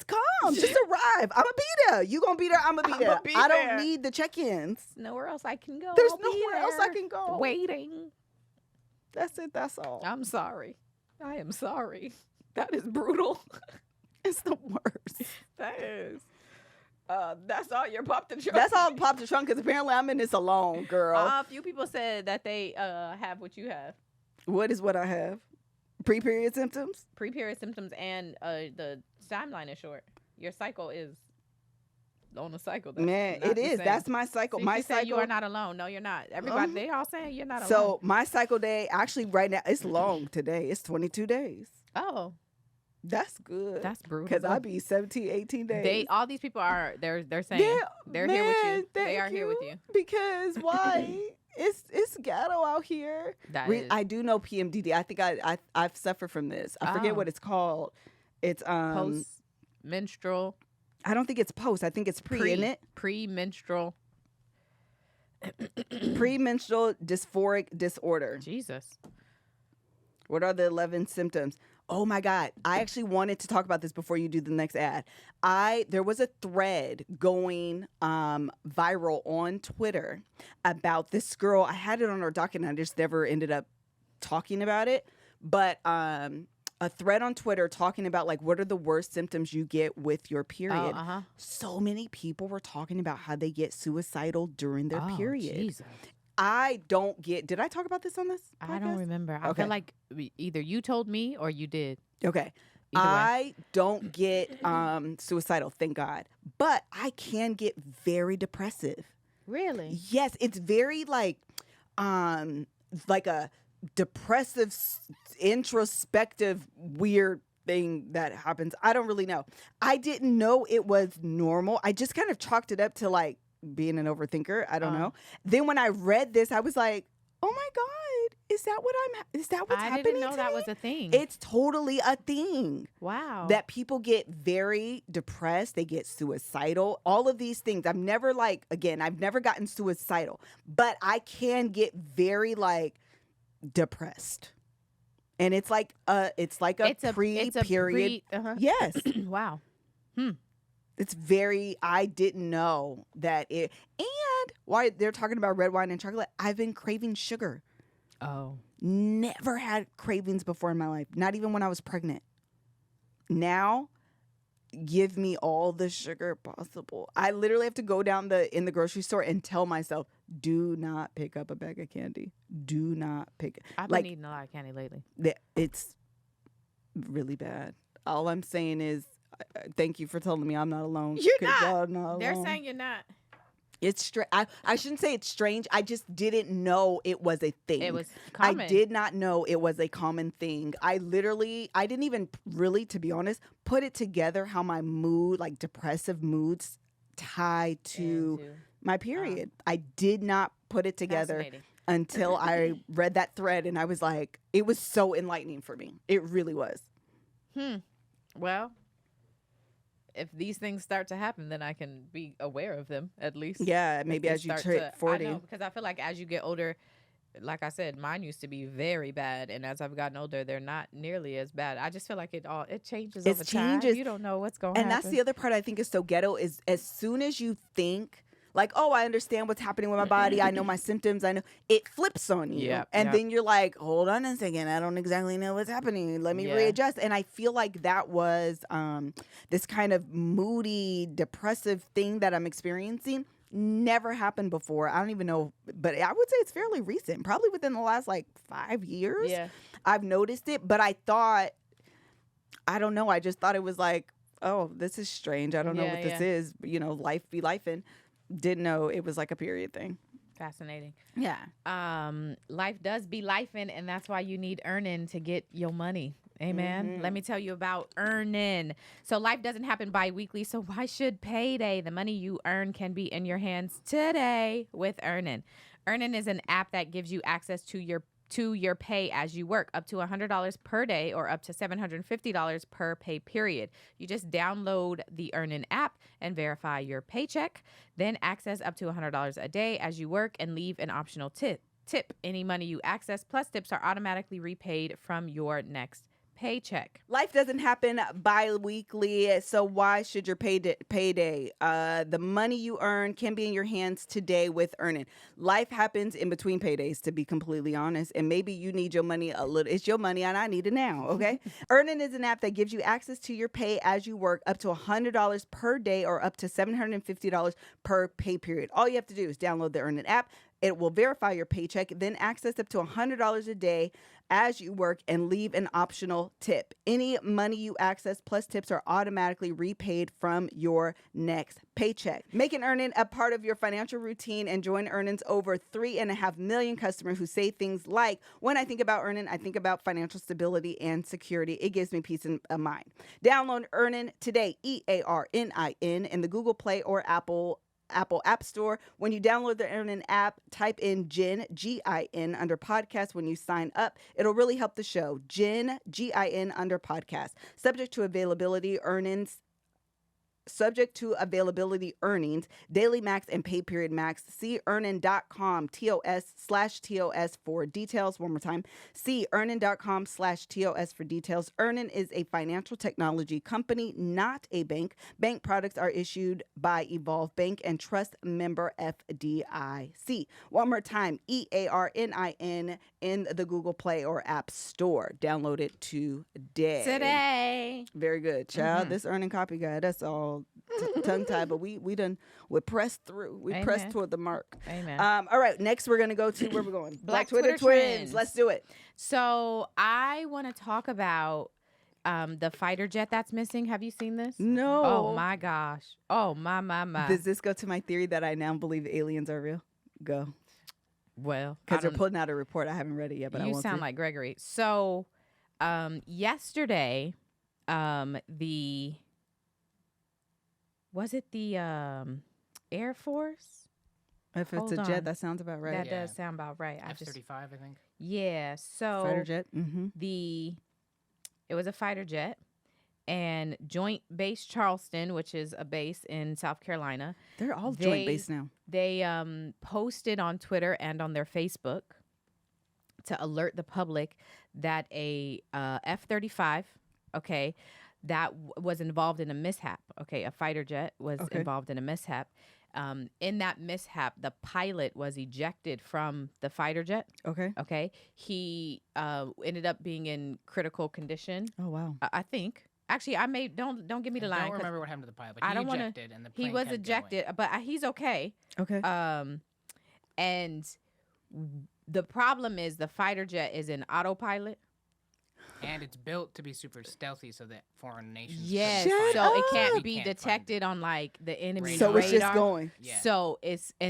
come. Just arrive. I'm gonna be there. You gonna be there. I'm gonna be there. I don't need the check-ins. Nowhere else I can go. There's I'll be nowhere else I there can go. Waiting. That's it. That's all. I'm sorry. I am sorry. That is brutal. It's the worst. That is. That's all your pop the trunk. That's all popped the trunk, because apparently I'm in this alone, girl. A few people said that they have what you have. What is what I have? Pre-period symptoms? Pre-period symptoms, and the timeline is short. Your cycle is on a cycle. That's Man, not it the is. same. That's my cycle. See, My she said cycle. you are not alone. No, you're not. Everybody, they all saying you're not alone. So my cycle day, actually right now, it's long today. It's 22 days. Oh, That's good. that's brutal. Because I be 17, 18 days. all these people are they're saying Yeah, they're here with you. man, They thank are here with you. Because why? It's ghetto out here. That is. I do know PMDD. I think I've suffered from this. I forget Oh. what it's called. It's Post menstrual. I don't think it's post. I think it's pre, isn't it? Pre-menstrual. Premenstrual dysphoric disorder. Jesus. What are the 11 symptoms? Oh my God. I actually wanted to talk about this before you do the next ad. There was a thread going viral on Twitter about this girl. I had it on our docket and I just never ended up talking about it. But a thread on Twitter talking about, like, what are the worst symptoms you get with your period. Uh-huh. So many people were talking about how they get suicidal during their period. Jesus. I don't get. Did I talk about this on this I don't podcast? remember. I Okay. feel like either you told me or you did. Okay. Either way. I don't get suicidal, thank God. But I can get very depressive. Really? Yes, it's very like a depressive, introspective, weird thing that happens. I don't really know. I didn't know it was normal. I just kind of chalked it up to like being an overthinker. I don't know. Then when I read this, I was like, oh my God, is that what's happening? I didn't know to that me? was a thing. It's totally a thing. Wow. That people get very depressed, they get suicidal, all of these things. I've never gotten suicidal, but I can get very like depressed. And it's like a pre-period. Yes. Wow. It's very, I didn't know that it, and why they're talking about red wine and chocolate, I've been craving sugar. Oh. Never had cravings before in my life, not even when I was pregnant. Now, give me all the sugar possible. I literally have to go down in the grocery store and tell myself, do not pick up a bag of candy. Do not pick. I've been eating a lot of candy lately. It's really bad. All I'm saying is, thank you for telling me I'm not alone. You're 'cause not. y'all not They're alone. saying you're not. It's I shouldn't say it's strange. I just didn't know it was a thing. It was common. I did not know it was a common thing. I didn't even really, to be honest, put it together how my mood, like depressive moods, tie to my period. I did not put it together until I read that thread, and I was like, it was so enlightening for me. It really was. Well, if these things start to happen, then I can be aware of them at least. Yeah, maybe as you hit 40. I know, because I feel like as you get older, like I said, mine used to be very bad, and as I've gotten older, they're not nearly as bad. I just feel like it changes over time. You don't know what's going to happen. And that's the other part I think is so ghetto is as soon as you think like, oh, I understand what's happening with my body. I know my symptoms. I know it flips on you. Then you're like, hold on a second. I don't exactly know what's happening. Let me readjust. And I feel like that was this kind of moody, depressive thing that I'm experiencing. Never happened before. I don't even know, but I would say it's fairly recent. Probably within the last like 5 years. Yeah. I've noticed it. But I thought, I don't know. I just thought it was like, oh, this is strange. I don't know what this is. You know, life be lifing. Didn't know it was like a period thing. Fascinating. Yeah. Life does be lifing, and that's why you need earning to get your money. Amen. Let me tell you about earning. So life doesn't happen bi-weekly, so why should payday? The money you earn can be in your hands today with Earnin. Earnin is an app that gives you access to your pay as you work, up to $100 per day or up to $750 per pay period. You just download the Earnin app and verify your paycheck, then access up to $100 a day as you work and leave an optional tip. Any money you access plus tips are automatically repaid from your next paycheck. Life doesn't happen bi-weekly, so why should your payday? The money you earn can be in your hands today with Earnin. Life happens in between paydays, to be completely honest, and maybe you need your money a little. It's your money and I need it now, okay? Earnin is an app that gives you access to your pay as you work, up to $100 per day or up to $750 per pay period. All you have to do is download the Earnin app. It will verify your paycheck, then access up to $100 a day as you work and leave an optional tip. Any money you access plus tips are automatically repaid from your next paycheck. Make an Earnin a part of your financial routine and join Earnin's over 3.5 million customers who say things like, when I think about Earnin, I think about financial stability and security. It gives me peace of mind. Download Earnin today, EARNIN, in the Google Play or Apple App Store. When you download the Earnin app, type in GIN, G-I-N, under podcast when you sign up. It'll really help the show. GIN, G-I-N, under podcast. Subject to availability earnings, daily max and pay period max. See earnin.com TOS/TOS for details. One more time. See earnin.com/TOS for details. Earnin is a financial technology company, not a bank. Bank products are issued by Evolve Bank and Trust member FDIC. One more time. EARNIN in the Google Play or App Store. Download it today. Very good, child. This Earnin copy guide, that's all tongue tied, but we're pressed through. We pressed toward the mark. Amen. All right, next we're gonna go to where we're going. Black Twitter Twins. Let's do it. So I want to talk about the fighter jet that's missing. Have you seen this? No. Oh my gosh. Oh my. Does this go to my theory that I now believe aliens are real? Go. Well, because they're putting out a report. I haven't read it yet, but I want to. You sound like Gregory. So yesterday, was it the Air Force? If it's a jet, that sounds about right. That does sound about right. F-35, I think. Yeah. So fighter jet. It was a fighter jet, and Joint Base Charleston, which is a base in South Carolina. They're all joint base now. They posted on Twitter and on their Facebook to alert the public that a F-35, that was involved in a mishap. A fighter jet was involved in a mishap. In that mishap, the pilot was ejected from the fighter jet. Okay. He ended up being in critical condition. Oh, wow. I think. Actually, don't give me the I line. don't 'cause remember what happened to the pilot, but I he don't wanna- ejected and the He plane was kept ejected, going. but he's okay. Okay. And the problem is the fighter jet is in autopilot. And it's built to be super stealthy so that foreign nations. couldn't Yes, Shut so it up. can't We be can't find detected on like the enemy Radar. So it's just radar. going. Yeah. So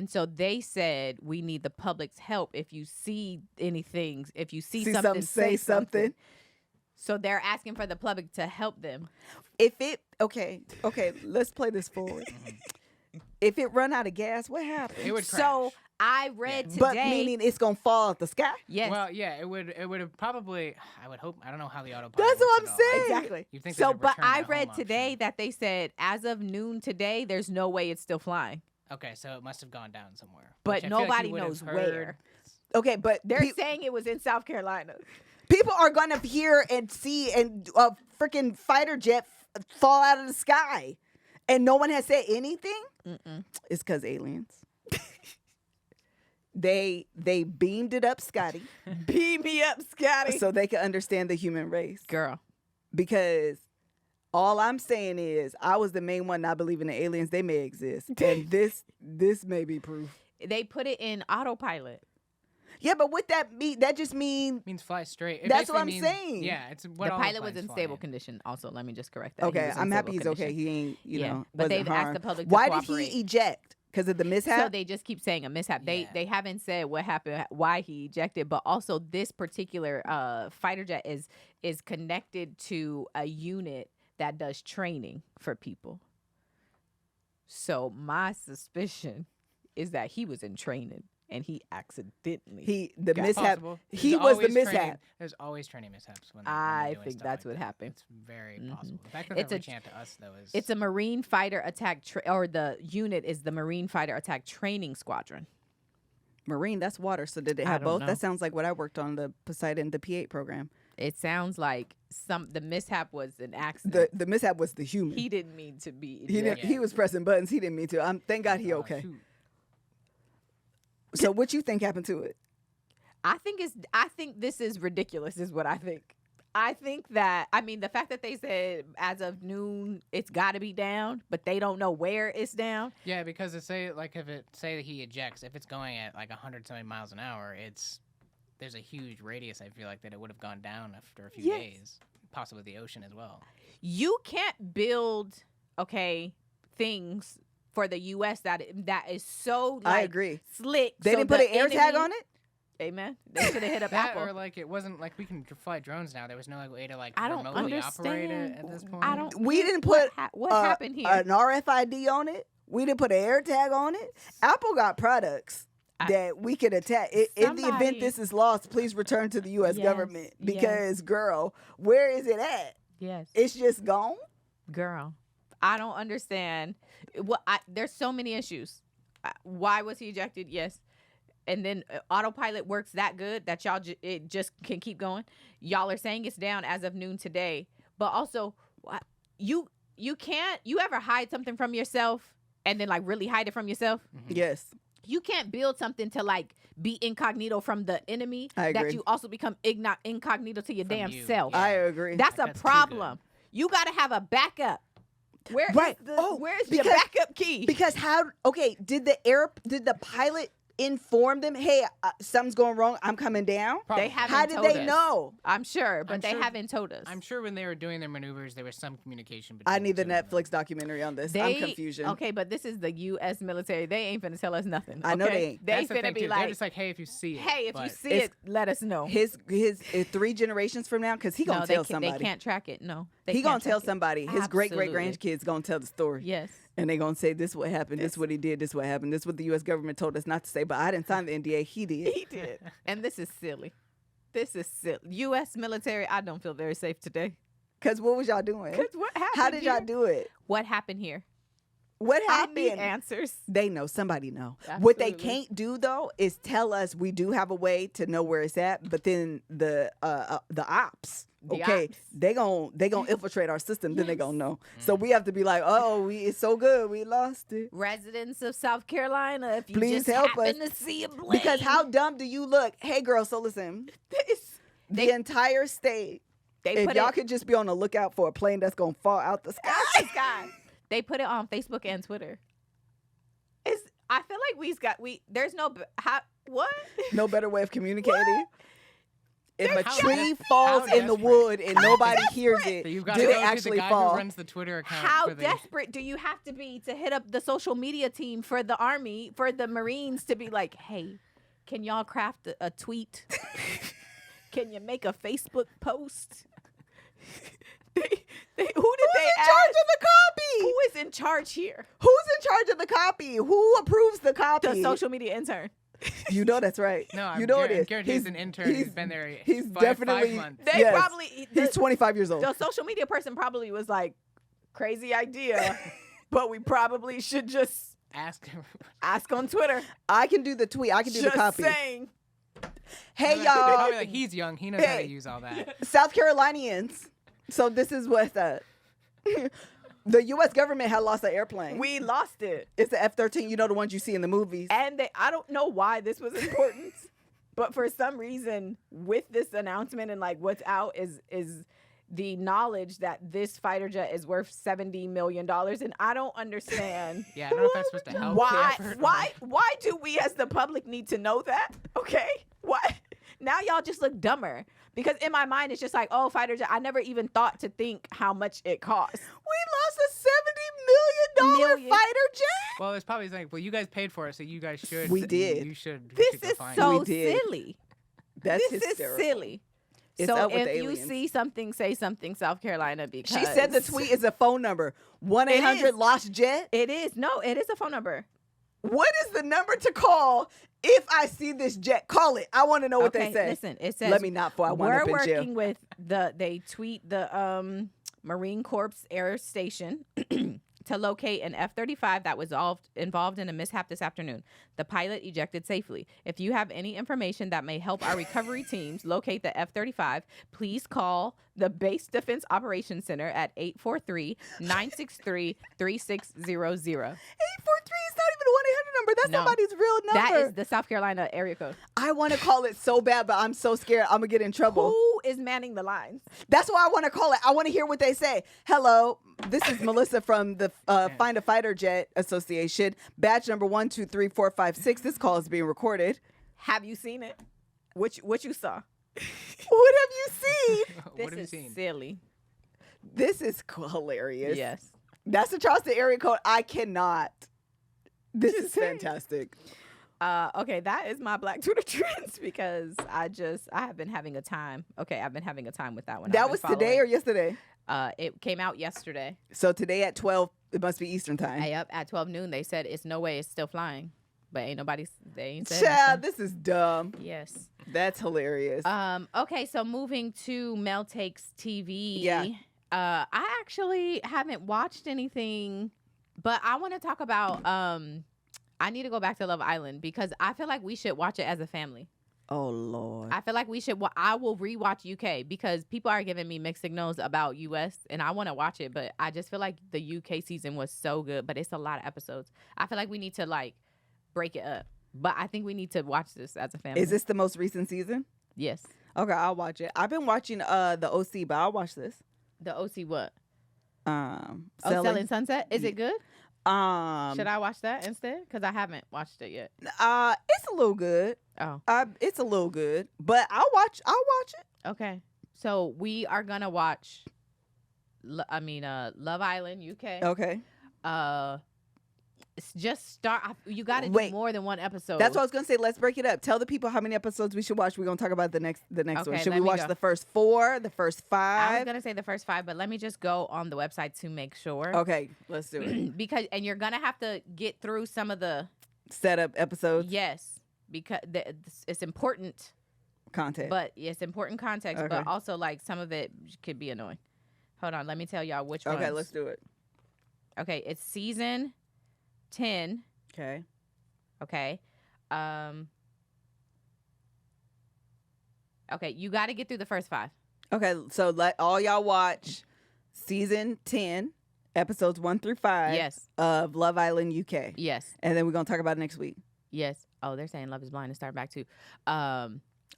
so they said we need the public's help. If you see anything, if you see something, say something. So they're asking for the public to help them. If it okay, let's play this forward. If it run out of gas, what happens? It would crash. So I read today. But meaning it's gonna fall out the sky. Yes. Well, yeah, it would have probably. I would hope. I don't know how the autopilot. That's what I'm works at all. saying. Exactly. You think So, there's a but return I to read home today option. that they said as of noon today, there's no way it's still flying. Okay, so it must have gone down somewhere. But which I feel like you nobody would have knows heard. where. Okay, but They're saying it was in South Carolina. people are gonna hear and see and a freaking fighter jet fall out of the sky, and no one has said anything. It's because aliens. They beamed it up, Scotty, Beam me up, Scotty. so they can understand the human race. Girl. Because all I'm saying is, I was the main one not believing the aliens. They may exist, and this may be proof. They put it in autopilot. Yeah, but what that mean? That just mean Means fly straight. It That's what basically I'm means- saying. Yeah, it's what The all pilot was planes in fly stable condition. Also, let me just correct that. He okay. was in I'm happy stable he's okay. condition. He ain't, you Yeah, know. but they've wasn't asked harmed. the public to Why cooperate. did he eject? Because of the mishap. So they just keep saying a mishap. Yeah. They haven't said what happened, why he ejected, but also this particular fighter jet is connected to a unit that does training for people. So my suspicion is that he was in training and he accidentally the Got mishap. possible. He There's was the always mishap. training- There's always training mishaps when they're I doing think stuff that's like what that. happened. It's very Mhm. possible. The fact that It's they're a- reaching out to us though is It's a Marine fighter attack, or the unit is the Marine fighter attack training squadron. Marine, that's water. So did they I have don't both? know. That sounds like what I worked on, the Poseidon, the P8 program. It sounds like the mishap was an accident. The mishap was the human. He didn't mean to be. He didn't. Yeah. He was pressing buttons. He didn't mean to. Thank God he okay. shoot. So what you think happened to it? I think this is ridiculous. Is what I think. I think that the fact that they said as of noon it's got to be down, but they don't know where it's down. Yeah, because it say that he ejects, if it's going at like 170 miles an hour, there's a huge radius. I feel like that it would have gone down after a few Yes. days, possibly the ocean as well. You can't build things for the U.S. that is so I like, agree. slick. They so didn't put the an air tag enemy- on it. Amen. They should have hit up That Apple. or like it wasn't like we can fly drones now. There was no way to I don't remotely operate it understand. at this point. I don't. We get didn't put what happened here. an RFID on it. We didn't put an air tag on it. Apple got products that we could attack. In the event Somebody- this is lost, please return to the U.S. Yes, government yes. because, girl, where is it at? Yes. It's just gone. Girl, I don't understand. There's so many issues. Why was he ejected? Yes. And then autopilot works that good that y'all it just can keep going. Y'all are saying it's down as of noon today, but also you can't. You ever hide something from yourself and then like really hide it from yourself? Yes. You can't build something to like be incognito from the enemy I that agree. you also become incognito to your From damn you, self. yeah. I agree. That's Like, a that's too problem. You got to have a backup. Where's Right. where's your because- backup key? Because did the pilot inform them, hey, something's going wrong, I'm coming down? Probably. They haven't How did told they us. know? I'm sure, but I'm they sure- haven't told us. I'm sure when they were doing their maneuvers, there was some communication between I need the two of them. Netflix documentary on this. They, I'm confusion. Okay, but this is the U.S. military. They ain't finna tell us nothing. I know okay? they ain't. They That's the finna thing, be too. They're like, just like, hey, if you see it. hey, if you but see it's- it, let us know. His 3 generations from now, because he gonna no, tell they somebody. can't track it. No, they He can't gonna tell track it. somebody. His great Absolutely. grandkids gonna tell the story. Yes. And they gonna say, this what happened, this what he did, this what happened, this what the U.S. government told us not to say, but I didn't sign the NDA, he did. He did. And this is silly. This is silly. U.S. military, I don't feel very safe today. Because what was y'all doing? Because what happened How did y'all here? do it? What happened here? What I need happened? answers. They know. Somebody know. What they Absolutely. can't do though is tell us we do have a way to know where it's at, but then the ops, The okay, ops. they gon' infiltrate our system. Then they Yes. gonna know. So we have to be like, oh, it's so good, we lost it. Residents of South Carolina, if you Please just help happen us. to see a plane. Because how dumb do you look? Hey, girl. So listen, the entire state If y'all could just be on the lookout for a plane that's gonna fall out the sky. They put it on Facebook and Twitter. I feel like there's no what? No better way of communicating. If a How tree desperate- falls how in the desperate. wood and nobody hears it, So you've got did to it go to actually the guy fall? who runs the Twitter account. How for the, desperate do you have to be to hit up the social media team for the Army, for the Marines to be like, hey, can y'all craft a tweet? Can you make a Facebook post? Who did they Who's in charge of the copy? Who is in charge here? Who's in charge of the copy? Who approves the copy? The social media intern. You know that's right. No, I'm you know it is. guaranteed he's an intern who's been there. He's five definitely. months. They Yes. probably He's 25 years old. the social media person probably was like, crazy idea, but we probably should just Ask him. ask on Twitter. I can do the tweet. I can do Just the copy. saying. Hey They're y'all, probably like, he's young. He knows how Hey. to use all that. South Carolinians. So this is what the U.S. government had lost an airplane. We lost it. It's the F-13. You know the ones you see in the movies. And I don't know why this was important, but for some reason, with this announcement and like what's out is the knowledge that this fighter jet is worth $70 million, and I don't understand Yeah, I don't know if that's supposed to help. the why. effort. Why do we as the public need to know that? Okay, why? Now y'all just look dumber because in my mind it's just like, oh, fighter jet. I never even thought to think how much it costs. We lost a $70 million Million. fighter jet. Well, it's probably like, well, you guys paid for it, so you guys should. We did. You should. This should go is find so We did. silly. That's This hysterical. is silly. It's so up with if the you aliens. see something, say something, South Carolina, because She said the tweet is a phone number. 1-800-LOST-JET. It is. No, it is a phone number. What is the number to call if I see this jet? Call it. I want to know what they say. Listen, it says Let me not before I wind we're up in jail. working with they tweet the Marine Corps Air Station to locate an F-35 that was involved in a mishap this afternoon. The pilot ejected safely. If you have any information that may help our recovery teams locate the F-35, please call the Base Defense Operations Center at 843-963-3600. 843 is not even a 1-800 number. That's No. somebody's real number. That is the South Carolina area code. I want to call it so bad, but I'm so scared I'm going to get in trouble. Who is manning the lines? That's why I want to call it. I want to hear what they say. Hello, this is Melissa from the Find a Fighter Jet Association. Badge number 123456. This call is being recorded. Have you seen it? What you saw? What have you seen? What have you This seen? is silly. This is hilarious. Yes. That's the Charleston area code. I cannot. This is fantastic. Okay, that is my Black Twitter trends because I have been having a time. Okay, I've been having a time with that one. That was today or yesterday? it came out yesterday. So today at 12, it must be Eastern time. Yep, at 12 noon they said it's no way it's still flying, but they ain't said Child, nothing. this is dumb. Yes. That's hilarious. Okay, so moving to Mel Takes TV. Yeah. I actually haven't watched anything, but I want to talk about. I need to go back to Love Island because I feel like we should watch it as a family. Oh Lord. I feel like we should. I will rewatch UK because people are giving me mixed signals about US, and I want to watch it. But I just feel like the UK season was so good, but it's a lot of episodes. I feel like we need to like break it up. But I think we need to watch this as a family. Is this the most recent season? Yes. Okay, I'll watch it. I've been watching the OC, but I'll watch this. The OC what? Selling. Sunset. Is it good? Should Should I watch that instead? Because I haven't watched it yet. It's a little good. Oh. It's a little good, but I'll watch it. Okay. So we are gonna watch. Love Island UK. Okay. Just start. You got to do Wait. more than one episode. That's what I was gonna say. Let's break it up. Tell the people how many episodes we should watch. We're gonna talk about the next one. Okay, Should let we me watch go. the first 4, the first I was 5? gonna say the first 5, but let me just go on the website to make sure. Okay, let's do it. Because you're gonna have to get through some of the Set up episodes, yes, because it's important, content. but it's important context, Okay. but also like some of it could be annoying. Hold on, let me tell y'all which okay, ones. let's do it. Okay, it's season 10. Okay. Okay. Okay, you got to get through the first 5. Okay, so let all y'all watch season 10, episodes 1 through 5. Yes. Of Love Island UK. Yes. And then we're gonna talk about it next week. Yes. Oh, they're saying Love is Blind is starting back too.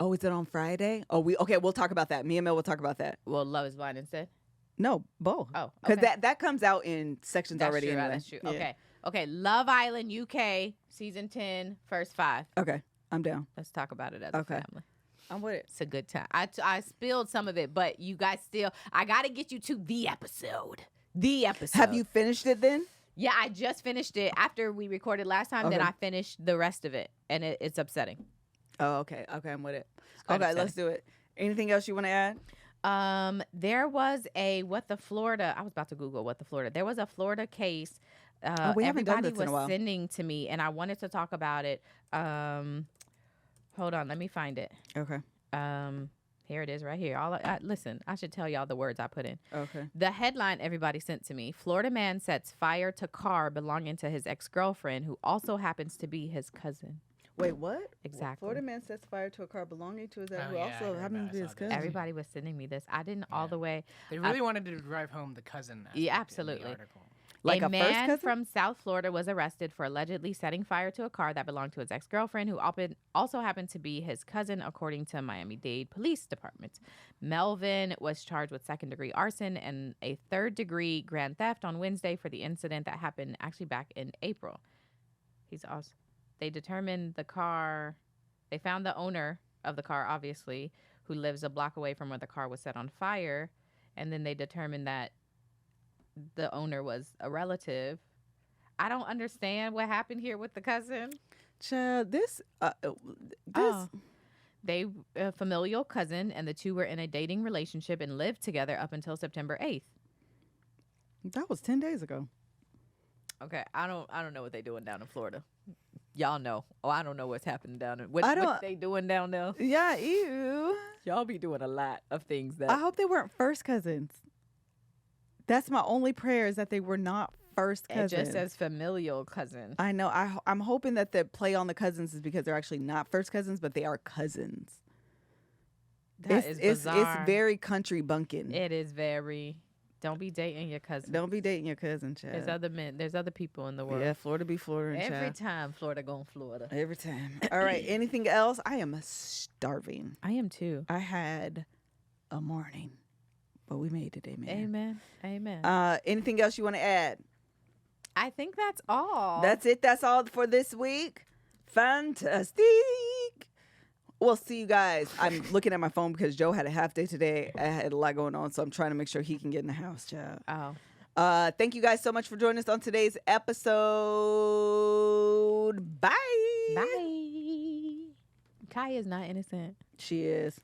Oh, is it on Friday? Oh, we'll talk about that. Me and Mel will talk about that. Well, Love is Blind instead. No, both. Oh, because okay. that comes out in sections That's already true, anyway. That's true. Yeah. Okay. Love Island UK season 10, first 5. Okay, I'm down. Let's talk about it as a family. I'm with it. It's a good time. I spilled some of it, but you guys still. I got to get you to the episode. The episode. Have you finished it then? Yeah, I just finished it after we recorded last time. Then Okay. I finished the rest of it, and it's upsetting. Oh, okay. Okay, I'm with it. quite Okay, let's do it. Anything else you want to add? There was a What the Florida. I was about to Google What the Florida. There was a Florida case. We haven't done everybody this in a while. was sending to me, and I wanted to talk about it. Hold on, let me find it. Okay. Here it is, right here. Listen, I should tell y'all the words I put in. Okay. The headline everybody sent to me: Florida man sets fire to car belonging to his ex-girlfriend, who also happens to be his cousin. Wait, what? Exactly. Florida man sets fire to a car belonging to his Oh, who yeah, I also heard happens about to be it. I his saw this. cousin. Everybody was sending me this. I didn't all Yeah. the way. They really wanted to drive home the cousin. Yeah, aspect in the absolutely. article. Like a a first man cousin? from South Florida was arrested for allegedly setting fire to a car that belonged to his ex-girlfriend, who also happened to be his cousin, according to Miami-Dade Police Department. Melvin was charged with second-degree arson and a third-degree grand theft on Wednesday for the incident that happened actually back in April. They determined the car. They found the owner of the car, obviously, who lives a block away from where the car was set on fire, and then they determined that the owner was a relative. I don't understand what happened here with the cousin. Child, They a familial cousin, and the two were in a dating relationship and lived together up until September 8th. that was 10 days ago. Okay, I don't know what they doing down in Florida. Y'all know. Oh, I don't know what's happening down there. What they doing down there? Yeah, ew. Y'all be doing a lot of things that I hope they weren't first cousins. That's my only prayer, is that they were not first it cousins. just says familial cousin. I know. I'm hoping that the play on the cousins is because they're actually not first cousins, but they are cousins. That is bizarre. It's very country bunking. It is very. Don't be dating your cousin. Don't be dating your cousin, child. There's other men. There's other people in the world. Yeah, Florida be Florida. Every time Florida going Florida. Every time. All right. Anything else? I am starving. I am too. I had a morning, but we made it. Amen. Amen. Anything else you want to add? I think that's all. That's it. That's all for this week. Fantastic. We'll see you guys. I'm looking at my phone because Joe had a half day today. I had a lot going on, so I'm trying to make sure he can get in the house, child. Oh. Thank you guys so much for joining us on today's episode. Bye. Bye. Kai is not innocent. She is.